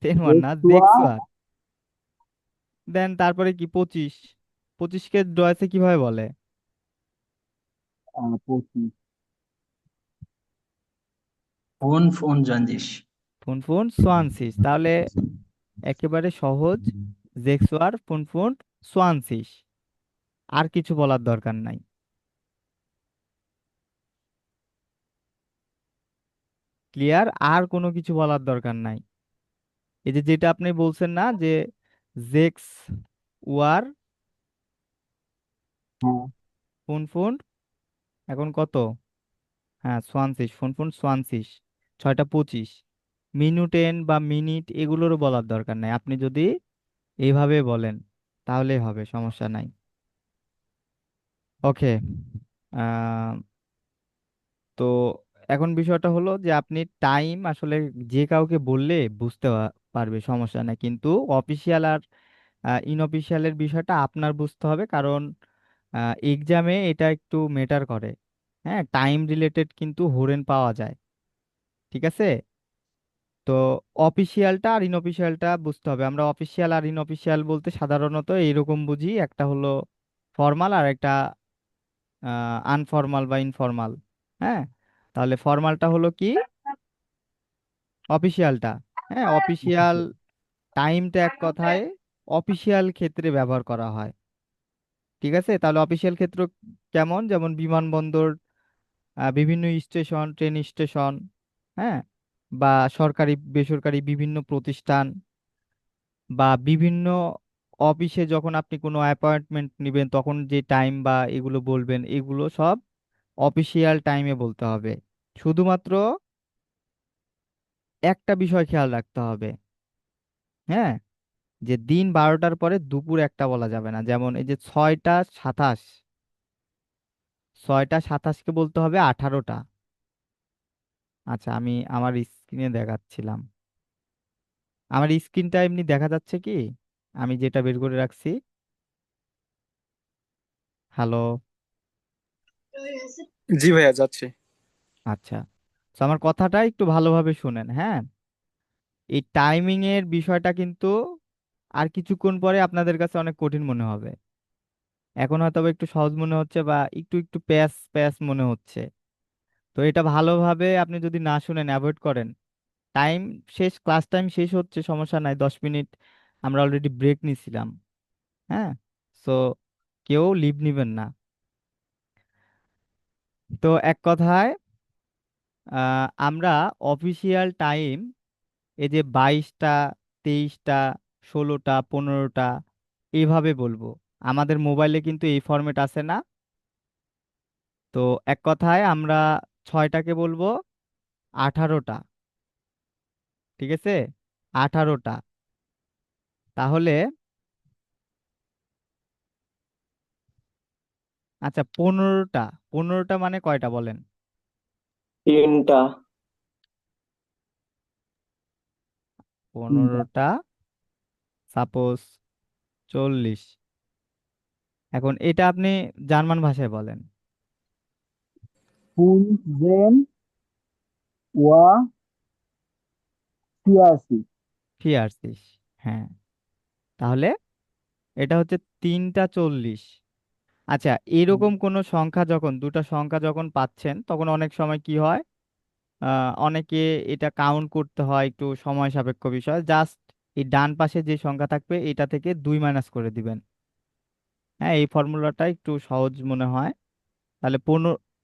সেন ওয়ার না, জেক্সুয়া জেক্স ওয়ার। দেন তারপরে কি? 25কে ডয়েসে কিভাবে বলে? 25 25. ফুন সোয়ানসিস। তাহলে একেবারে সহজ, জেক্স ওয়ার ফুন সোয়ানসিস। আর কিছু বলার দরকার নাই। ক্লিয়ার? আর কোনো কিছু বলার দরকার নাই। এই যে যেটা আপনি বলছেন না যে জেক্স ওয়ার হ্যাঁ ফুন এখন কত? হ্যাঁ, সোয়ানসিস, ফুন সোয়ানসিস। 6টা 25, মিনুটেন বা মিনিট এগুলোরও বলার দরকার নাই, আপনি যদি এইভাবে বলেন তাহলেই হবে, সমস্যা নাই। ওকে। তো এখন বিষয়টা হলো যে আপনি টাইম আসলে যে কাউকে বললে বুঝতে পারবে, সমস্যা নাই, কিন্তু অফিসিয়াল আর ইনঅফিসিয়ালের বিষয়টা আপনার বুঝতে হবে, কারণ এক্সামে এটা একটু ম্যাটার করে। হ্যাঁ, টাইম রিলেটেড কিন্তু হরেন পাওয়া যায়। ঠিক আছে? তো অফিসিয়ালটা আর ইনঅফিসিয়ালটা বুঝতে হবে। আমরা অফিসিয়াল আর ইনঅফিসিয়াল বলতে সাধারণত এইরকম বুঝি, একটা হলো ফর্মাল আর একটা আনফর্মাল বা ইনফর্মাল। হ্যাঁ, তাহলে ফর্মালটা হলো কি? অফিসিয়ালটা। হ্যাঁ, অফিসিয়াল টাইমটা এক কথায় অফিসিয়াল ক্ষেত্রে ব্যবহার করা হয়। ঠিক আছে? তাহলে অফিসিয়াল ক্ষেত্র কেমন? যেমন বিমানবন্দর, বিভিন্ন স্টেশন, ট্রেন স্টেশন, হ্যাঁ, বা সরকারি বেসরকারি বিভিন্ন প্রতিষ্ঠান, বা বিভিন্ন অফিসে যখন আপনি কোনো অ্যাপয়েন্টমেন্ট নেবেন তখন যে টাইম বা এগুলো বলবেন, এগুলো সব অফিসিয়াল টাইমে বলতে হবে। শুধুমাত্র একটা বিষয় খেয়াল রাখতে হবে। হ্যাঁ, যে দিন 12টার পরে দুপুর 1টা বলা যাবে না। যেমন এই যে 6টা 27, 6টা 27কে বলতে হবে 18টা। আচ্ছা, আমি আমার স্ক্রিনে দেখাচ্ছিলাম। আমার স্ক্রিনটা এমনি দেখা যাচ্ছে কি? আমি যেটা বের করে রাখছি। হ্যালো? জি ভাইয়া, যাচ্ছে। আচ্ছা, তো আমার কথাটা একটু ভালোভাবে শুনেন। হ্যাঁ, এই টাইমিং এর বিষয়টা কিন্তু আর কিছুক্ষণ পরে আপনাদের কাছে অনেক কঠিন মনে হবে। এখন হয়তো বা একটু সহজ মনে হচ্ছে বা একটু একটু প্যাস প্যাস মনে হচ্ছে। তো এটা ভালোভাবে আপনি যদি না শুনেন, অ্যাভয়েড করেন, টাইম শেষ, ক্লাস টাইম শেষ হচ্ছে, সমস্যা নাই, 10 মিনিট আমরা অলরেডি ব্রেক নিছিলাম। হ্যাঁ, সো কেউ লিভ নিবেন না। তো এক কথায় আমরা অফিসিয়াল টাইম এই যে 22টা 23টা 16টা 15টা এইভাবে বলবো। আমাদের মোবাইলে কিন্তু এই ফরম্যাট আছে না। তো এক কথায় আমরা 6টাকে বলবো 18টা। ঠিক আছে? 18টা। তাহলে আচ্ছা, 15টা, 15টা মানে কয়টা বলেন? 3টা। 3টা পনেরোটা সাপোজ 40। এখন এটা আপনি জার্মান ভাষায় বলেন। 45 ঠিক। হ্যাঁ, তাহলে এটা হচ্ছে 3টা 40। আচ্ছা, এরকম কোন সংখ্যা যখন, দুটা সংখ্যা যখন পাচ্ছেন তখন অনেক সময় কি হয়, অনেকে এটা কাউন্ট করতে হয়, একটু সময় সাপেক্ষ বিষয়। জাস্ট এই ডান পাশে যে সংখ্যা থাকবে এটা থেকে 2 মাইনাস করে দিবেন। হ্যাঁ, এই ফর্মুলাটা একটু সহজ মনে হয়। তাহলে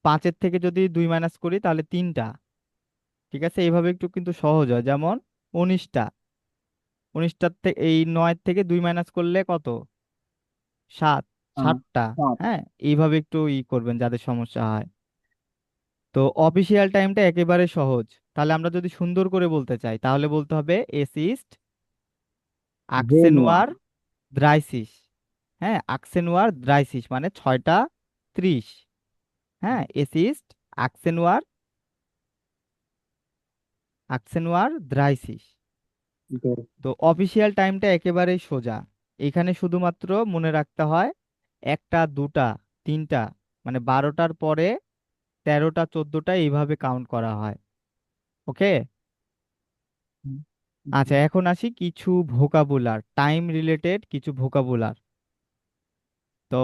5-এর থেকে যদি 2 মাইনাস করি তাহলে 3টা। ঠিক আছে? এইভাবে একটু কিন্তু সহজ হয়। যেমন 19টা, 19টার থেকে এই 9 থেকে 2 মাইনাস করলে কত? 7। আহ, 7টা। সাত। হ্যাঁ, এইভাবে একটু করবেন যাদের সমস্যা হয়। তো অফিসিয়াল টাইমটা একেবারে সহজ। তাহলে আমরা যদি সুন্দর করে বলতে চাই তাহলে বলতে হবে এস ইস্ট জেনুয়া। আকসেনুয়ার দ্রাইসিস। হ্যাঁ, আকসেনুয়ার দ্রাইসিস মানে 6টা 30। হ্যাঁ, এস ইস্ট আকসেনুয়ার আকসেনুয়ার দ্রাইসিস। তো অফিসিয়াল টাইমটা একেবারেই সোজা। এখানে শুধুমাত্র মনে রাখতে হয় 1টা 2টা 3টা, মানে 12টার পরে 13টা 14টা এইভাবে কাউন্ট করা হয়। ওকে। আচ্ছা, এখন আসি কিছু ভোকাবুলার, টাইম রিলেটেড কিছু ভোকাবুলার। তো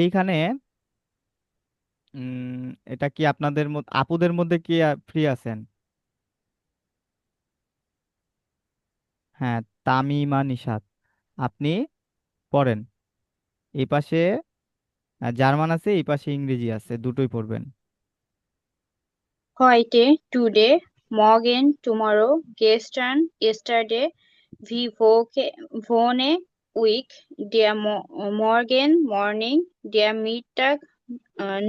এইখানে এটা কি আপনাদের মধ্যে আপুদের মধ্যে কি ফ্রি আছেন? হ্যাঁ, তামিমা নিশাত, আপনি পড়েন। এই পাশে জার্মান আছে, এই পাশে ইংরেজি আছে, দুটোই পড়বেন। heute, today, morgen, tomorrow, gestern, yesterday, wie wohne, week, der Morgen, morning, der Mittag,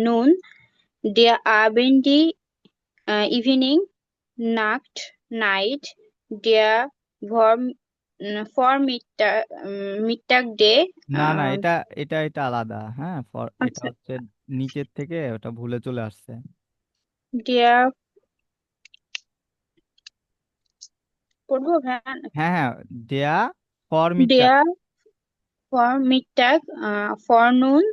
noon, der Abend, evening, Nacht, night, der Vormittag, Mittag, day, না না, এটা এটা আলাদা। হ্যাঁ, এটা আচ্ছা, হচ্ছে নিচের থেকে, ওটা ভুলে চলে আসছে। der পড়বো হ্যাঁ, হ্যাঁ হ্যাঁ, দেয়া for মিডটাগ। der Vormittag, forenoon,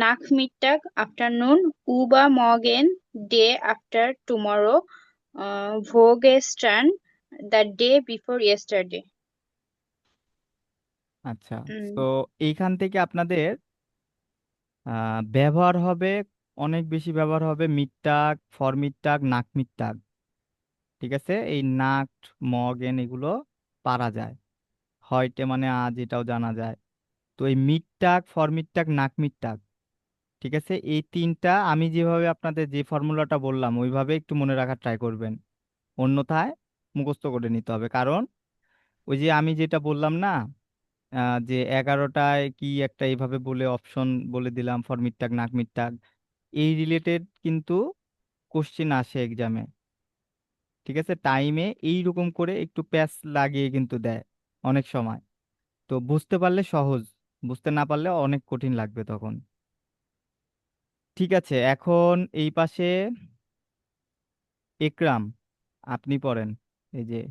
Nachmittag, afternoon, übermorgen, day after tomorrow, vorgestern, the day before yesterday. আচ্ছা, তো উম, এইখান থেকে আপনাদের ব্যবহার হবে, অনেক বেশি ব্যবহার হবে মিডটাগ, ফর মিডটাগ, নাক মিডটাগ। ঠিক আছে, এই নাক, মর্গেন এগুলো পারা যায়। হয়টে মানে আজ, এটাও জানা যায়। তো এই মিডটাগ, ফর মিডটাগ, নাক মিডটাগ, ঠিক আছে, এই তিনটা আমি যেভাবে আপনাদের যে ফর্মুলাটা বললাম ওইভাবে একটু মনে রাখার ট্রাই করবেন। অন্যথায় মুখস্থ করে নিতে হবে। কারণ ওই যে আমি যেটা বললাম না, যে 11টায় কি একটা এইভাবে বলে অপশন বলে দিলাম, ফর মিডটাগ, নাক মিডটাগ, এই রিলেটেড কিন্তু কোশ্চিন আসে এক্সামে। ঠিক আছে, টাইমে এইরকম করে একটু প্যাচ লাগিয়ে কিন্তু দেয় অনেক সময়। তো বুঝতে পারলে সহজ, বুঝতে না পারলে অনেক কঠিন লাগবে তখন। ঠিক আছে, এখন এই পাশে একরাম, আপনি পড়েন। এই যে,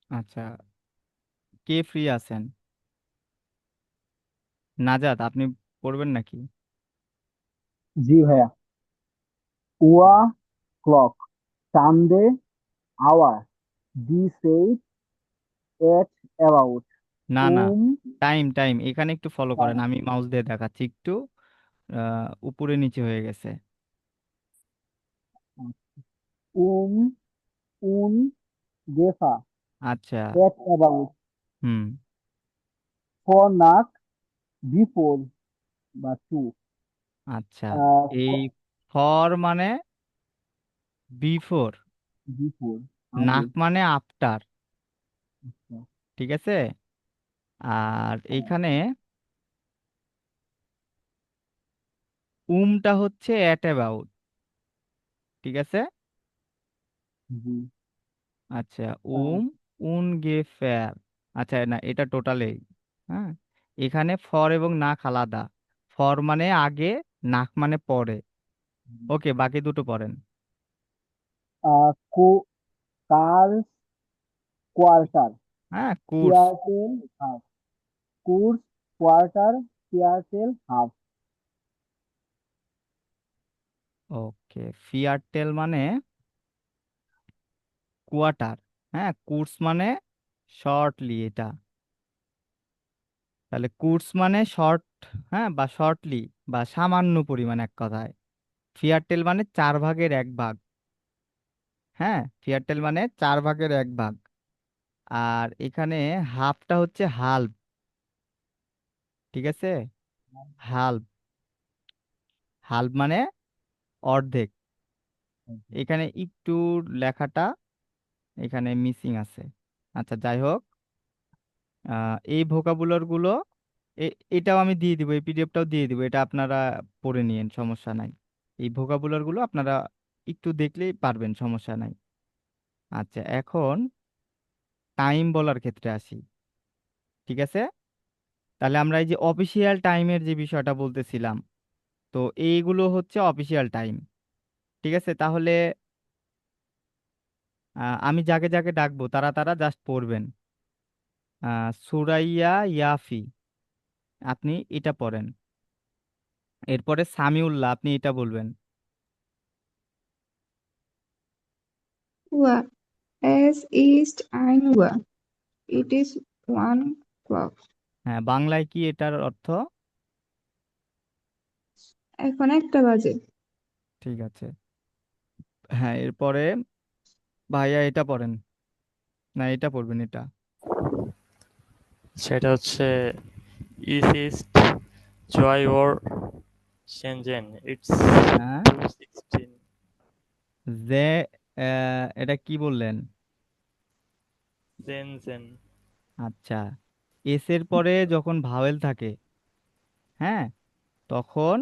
আচ্ছা, কে ফ্রি আছেন? নাজাত, আপনি পড়বেন নাকি? জি ভাইয়া। ওয়া clock, Sunday, hour, the said, at, about, না না, উম, টাইম টাইম এখানে একটু ফলো করেন, আমি মাউস দিয়ে দেখাচ্ছি একটু। উপরে নিচে হয়ে গেছে। উম, উন, গেফা, আচ্ছা। এট, অ্যাবাউট, হুম। ফর নাক, বিফোর বা টু, আচ্ছা, এই ফর মানে বিফোর, বিফোর আগে। নাক মানে আফটার। আচ্ছা, ঠিক আছে, আর এইখানে উমটা হচ্ছে অ্যাট অ্যাবাউট। ঠিক আছে। জি। আচ্ছা, আহ, উম ফেয়ার। আচ্ছা, না এটা টোটালে। হ্যাঁ, এখানে ফর এবং নাক আলাদা। ফর মানে আগে, নাক মানে পরে। ওকে, বাকি দুটো পড়েন। কো কার, কোয়ার্টার, হ্যাঁ, কোর্স। সিয়ারটেল, হাফ, কোর্স, কোয়ার্টার, সিয়ারটেল, হাফ। ওকে, ফিয়ারটেল মানে কোয়ার্টার। হ্যাঁ, কোর্স মানে শর্টলি এটা। তাহলে কোর্স মানে শর্ট, হ্যাঁ, বা শর্টলি, বা সামান্য পরিমাণ, এক কথায়। ফিয়ারটেল মানে 4/1 ভাগ। হ্যাঁ, ফিয়ারটেল মানে 4/1 ভাগ। আর এখানে হাফটা হচ্ছে হাল্ফ। ঠিক আছে, হাল্ফ। হাল্প মানে অর্ধেক। এখানে একটু লেখাটা এখানে মিসিং আছে। আচ্ছা, যাই হোক, এই ভোকাবুলার গুলো এটাও আমি দিয়ে দিব, এই পিডিএফটাও দিয়ে দিব, এটা আপনারা পড়ে নিয়েন, সমস্যা নাই। এই ভোকাবুলার গুলো আপনারা একটু দেখলেই পারবেন, সমস্যা নাই। আচ্ছা, এখন টাইম বলার ক্ষেত্রে আসি। ঠিক আছে, তাহলে আমরা এই যে অফিসিয়াল টাইমের যে বিষয়টা বলতেছিলাম, তো এইগুলো হচ্ছে অফিসিয়াল টাইম। ঠিক আছে, তাহলে আমি যাকে যাকে ডাকবো তারা তারা জাস্ট পড়বেন। সুরাইয়া ইয়াফি, আপনি এটা পড়েন। এরপরে সামিউল্লাহ, আপনি এটা বলবেন। Uhr. Es ist 1 Uhr. It is 1 o'clock. হ্যাঁ, বাংলায় কি এটার অর্থ? এখন 1টা বাজে। ঠিক আছে। হ্যাঁ, এরপরে ভাইয়া এটা পড়েন, না এটা পড়বেন এটা। সেটা হচ্ছে ইস ইস্ট জয় ওর শেনজেন ইটস হ্যাঁ, 2:16 যে এটা কি বললেন? জেনজেন। আচ্ছা, এস এর পরে যখন ভাওয়েল থাকে, হ্যাঁ, তখন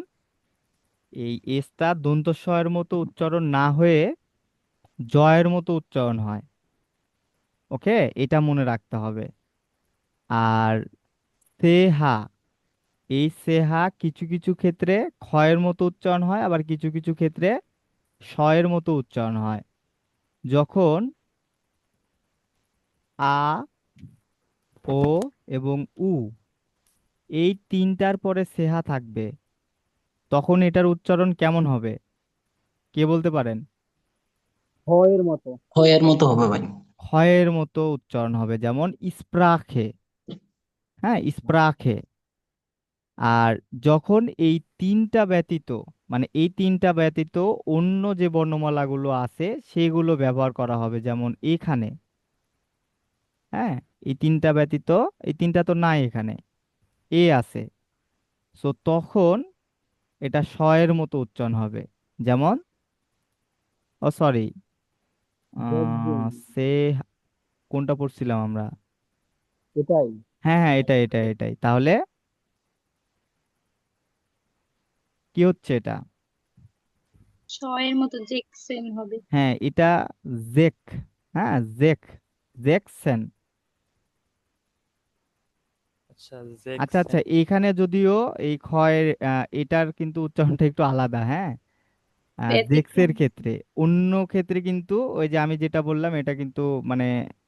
এই এসটা দন্ত স্বয়ের মতো উচ্চারণ না হয়ে জয়ের মতো উচ্চারণ হয়। ওকে, এটা মনে রাখতে হবে। আর সেহা, এই সেহা কিছু কিছু ক্ষেত্রে ক্ষয়ের মতো উচ্চারণ হয়, আবার কিছু কিছু ক্ষেত্রে শয়ের মতো উচ্চারণ হয়। যখন আ, ও এবং উ এই তিনটার পরে সেহা থাকবে, তখন এটার উচ্চারণ কেমন হবে? কে বলতে পারেন? হ এর মতো। হয় মতো হবে ভাই। ক্ষয়ের মতো উচ্চারণ হবে, যেমন ইস্প্রাখে। হ্যাঁ, ইস্প্রাখে। আর যখন এই তিনটা ব্যতীত, মানে এই তিনটা ব্যতীত অন্য যে বর্ণমালাগুলো আছে সেগুলো ব্যবহার করা হবে, যেমন এখানে, হ্যাঁ, এই তিনটা ব্যতীত, এই তিনটা তো নাই এখানে, এ আছে, সো তখন এটা শয়ের মতো উচ্চারণ হবে। যেমন, ও সরি, জেড সে, কোনটা পড়ছিলাম আমরা? এটাই। হ্যাঁ হ্যাঁ, এটাই। তাহলে কি হচ্ছে এটা? ছয়ের মতো জেকসেন হবে। হ্যাঁ, এটা জেক। হ্যাঁ, জেক, জেকসেন। আচ্ছা, আচ্ছা জেকসেন। আচ্ছা, এখানে যদিও এই ক্ষয়ের এটার কিন্তু উচ্চারণটা একটু আলাদা, হ্যাঁ, জেক্সের ব্যতিক্রম। ক্ষেত্রে। অন্য ক্ষেত্রে কিন্তু ওই যে আমি যেটা বললাম এটা কিন্তু মানে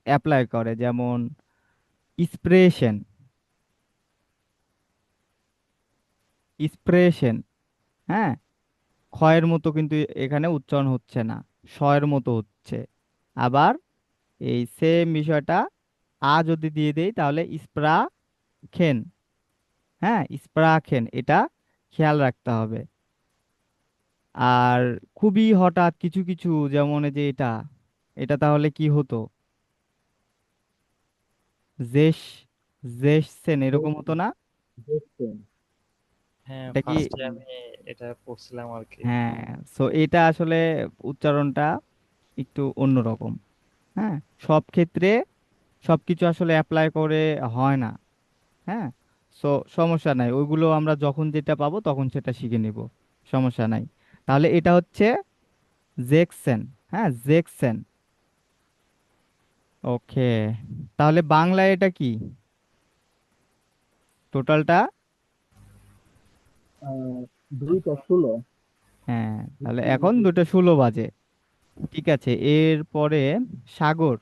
অ্যাপ্লাই করে, যেমন ইন্সপিরেশন, ইন্সপিরেশন, হ্যাঁ, ক্ষয়ের মতো কিন্তু এখানে উচ্চারণ হচ্ছে না, শয়ের মতো হচ্ছে। আবার এই সেম বিষয়টা যদি দিয়ে দেই তাহলে খেন, হ্যাঁ, খেন, এটা খেয়াল রাখতে হবে। আর খুবই হঠাৎ কিছু কিছু, যেমন এই যে এটা, এটা তাহলে কি হতো? জেস, জেসেন, এরকম হতো না? জেসেন। হ্যাঁ, এটা কি? ফার্স্টে আমি এটা পড়ছিলাম আর কি। হ্যাঁ, সো এটা আসলে উচ্চারণটা একটু অন্যরকম। হ্যাঁ, সব ক্ষেত্রে সবকিছু আসলে অ্যাপ্লাই করে হয় না। হ্যাঁ, সো সমস্যা নাই, ওইগুলো আমরা যখন যেটা পাবো তখন সেটা শিখে নিব, সমস্যা নাই। তাহলে এটা হচ্ছে জেকসেন। হ্যাঁ, জেকসেন। ওকে, তাহলে বাংলায় এটা কি টোটালটা? আহ 2টা 16। হ্যাঁ, তাহলে এখন 2:16 বাজে। ঠিক আছে, এরপরে সাগর।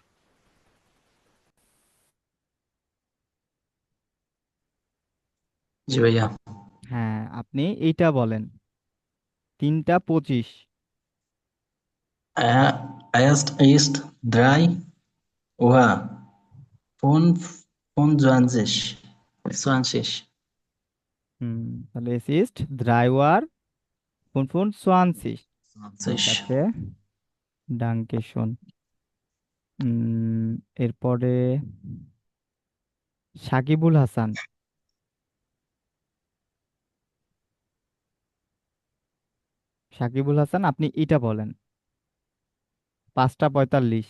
জি ভাইয়া। হ্যাঁ, আপনি এইটা বলেন, 3:25। Es ist 3 Uhr 25. 20. হুম, তাহলে es ist 3 Uhr 25। ঠিক 20. আছে, ডাঙ্কে শোন। এরপরে সাকিবুল হাসান। সাকিবুল হাসান, আপনি এটা বলেন। 5টা 45।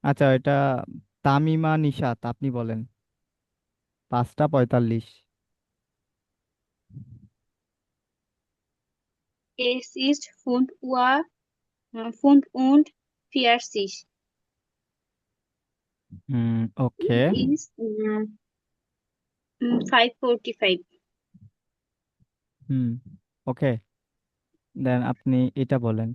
আচ্ছা, এটা তামিমা নিশাত, আপনি বলেন। 5টা 45। Es ist 5 Uhr, 45. Okay. It is 5:45. হুম, ওকে। দেন আপনি এটা বলেন।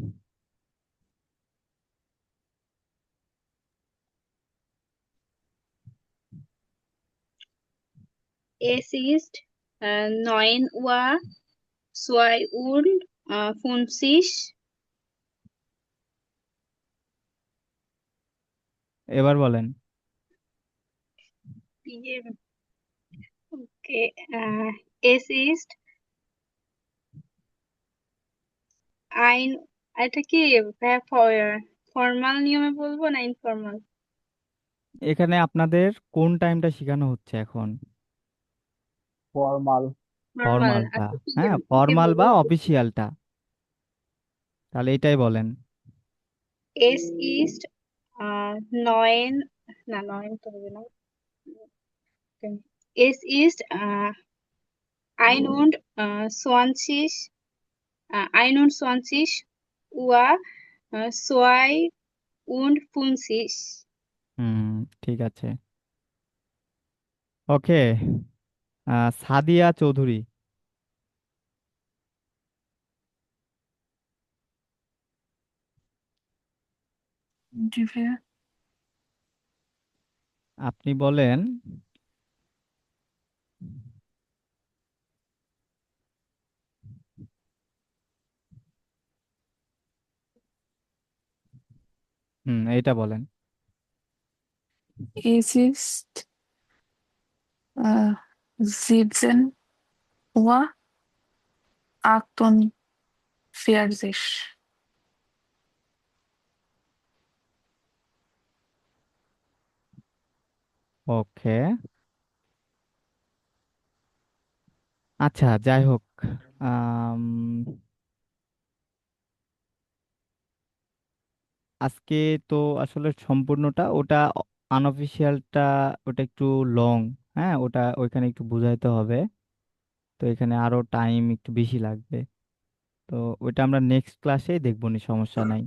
Es ist 9:52. এবার বলেন। PM. Okay. Es ist ein, এটা কি ফর্মাল নিয়মে বলবো না ইনফর্মাল? এখানে আপনাদের কোন টাইমটা শেখানো হচ্ছে এখন? ফর্মাল। ফর্মাল। ফর্মালটা। আচ্ছা হ্যাঁ, PM ফর্মাল বা বলবো। অফিসিয়ালটা। তাহলে এটাই বলেন। Es ist 9, না 9 তো হবে না। Es ist 21 Uhr 52. হুম, ঠিক আছে। ওকে। সাদিয়া চৌধুরী, জি ভাইয়া। আপনি বলেন। এইটা বলেন। Es ist 17:48. ওকে। আচ্ছা, যাই হোক। আম, আজকে তো আসলে সম্পূর্ণটা ওটা আনঅফিসিয়ালটা, ওটা একটু লং। হ্যাঁ, ওটা ওইখানে একটু বুঝাইতে হবে। তো এখানে আরো টাইম একটু বেশি লাগবে। তো ওইটা আমরা নেক্সট ক্লাসেই দেখবো নি, সমস্যা নাই।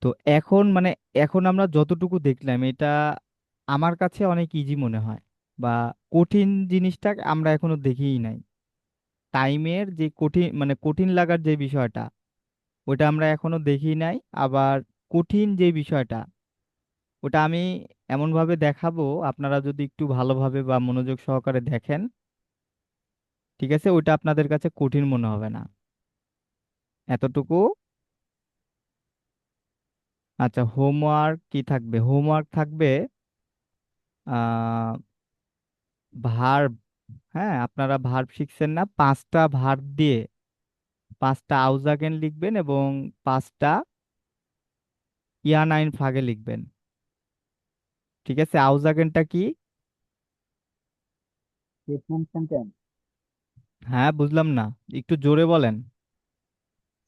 তো এখন মানে এখন আমরা যতটুকু দেখলাম এটা আমার কাছে অনেক ইজি মনে হয়, বা কঠিন জিনিসটা আমরা এখনো দেখিই নাই। টাইমের যে কঠিন মানে কঠিন লাগার যে বিষয়টা, ওটা আমরা এখনো দেখি নাই। আবার কঠিন যে বিষয়টা, ওটা আমি এমন ভাবে দেখাবো, আপনারা যদি একটু ভালোভাবে বা মনোযোগ সহকারে দেখেন, ঠিক আছে, ওটা আপনাদের কাছে কঠিন মনে হবে না। এতটুকু। আচ্ছা, হোমওয়ার্ক কি থাকবে? হোমওয়ার্ক থাকবে আহ ভার্ব। হ্যাঁ, আপনারা ভার্ব শিখছেন না? 5টা ভার্ব দিয়ে 5টা আউজাগেন লিখবেন এবং 5টা ইয়ানাইন ফাগে লিখবেন। ঠিক আছে, আউজাগেনটা কি? Statement sentence. হ্যাঁ, বুঝলাম না, একটু জোরে বলেন।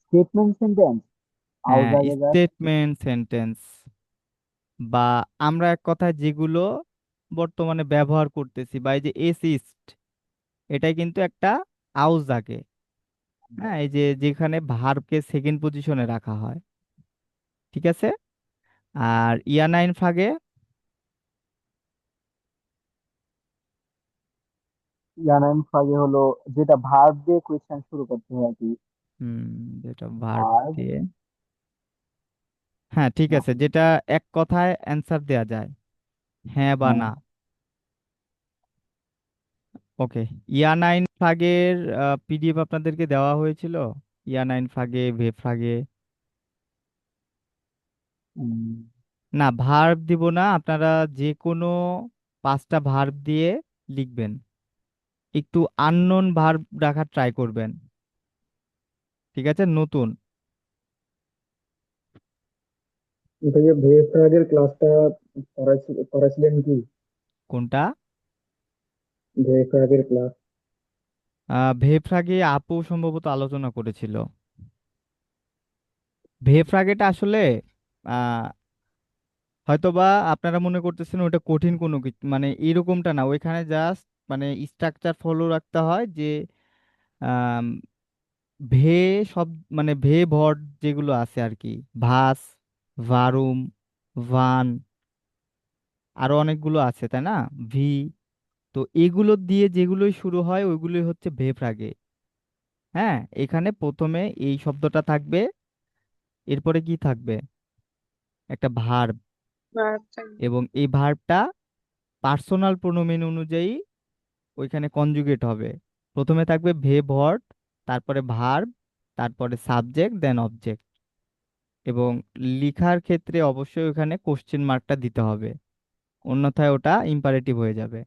Statement sentence. হ্যাঁ, আউজাগেগার। স্টেটমেন্ট সেন্টেন্স, বা আমরা এক কথায় যেগুলো বর্তমানে ব্যবহার করতেছি, বা এই যে এসিস্ট, এটাই কিন্তু একটা আউজাগে। হ্যাঁ, এই যে যেখানে ভার্বকে সেকেন্ড পজিশনে রাখা হয়। ঠিক আছে। আর ইয়ানাইন ফাগে, ইয়ানাইন ফাগে হলো যেটা ভার্ব দিয়ে কোয়েশ্চেন শুরু করতে হয় আর কি। হুম, যেটা ভার্ব আর দিয়ে। হ্যাঁ, ঠিক আছে, যেটা এক কথায় অ্যান্সার দেয়া যায়, হ্যাঁ বা হ্যাঁ, না। ওকে। ইয়ানাইন ফাগের পিডিএফ আপনাদেরকে দেওয়া হয়েছিল। ইয়ানাইন ফাগে, ভে ফাগে। উম, না, ভার্ব দিব না, আপনারা যে কোনো 5টা ভার্ব দিয়ে লিখবেন। একটু আননোন ভার্ব রাখার ট্রাই করবেন। ঠিক আছে, নতুন। ভাইয়া ভেজ আগের ক্লাসটা করাইছিলেন কি? কোনটা? ভেফরাগের ক্লাস। ভেফ্রাগে আপু সম্ভবত আলোচনা করেছিল। ভেফ্রাগেটা আসলে আহ হয়তোবা আপনারা মনে করতেছেন ওটা কঠিন কোনো কিছু, মানে এরকমটা না। ওইখানে জাস্ট মানে স্ট্রাকচার ফলো রাখতে হয় যে আম, ভে সব মানে ভে ভট যেগুলো আছে আর কি, ভাস, ভারুম, ভান, আরো অনেকগুলো আছে তাই না, ভি। তো এগুলো দিয়ে যেগুলোই শুরু হয় ওইগুলোই হচ্ছে ভেফ্রাগে। হ্যাঁ, এখানে প্রথমে এই শব্দটা থাকবে, এরপরে কি থাকবে, একটা ভার্ব, verb থাকবে। এবং এই ভার্বটা পার্সোনাল প্রোনোমেন অনুযায়ী ওইখানে কনজুগেট হবে। প্রথমে থাকবে ভে ভর্ব, তারপরে ভার্ব, তারপরে সাবজেক্ট, দেন অবজেক্ট। এবং লিখার ক্ষেত্রে অবশ্যই ওখানে কোশ্চেন মার্কটা দিতে হবে, অন্যথায় ওটা ইম্পারেটিভ হয়ে যাবে।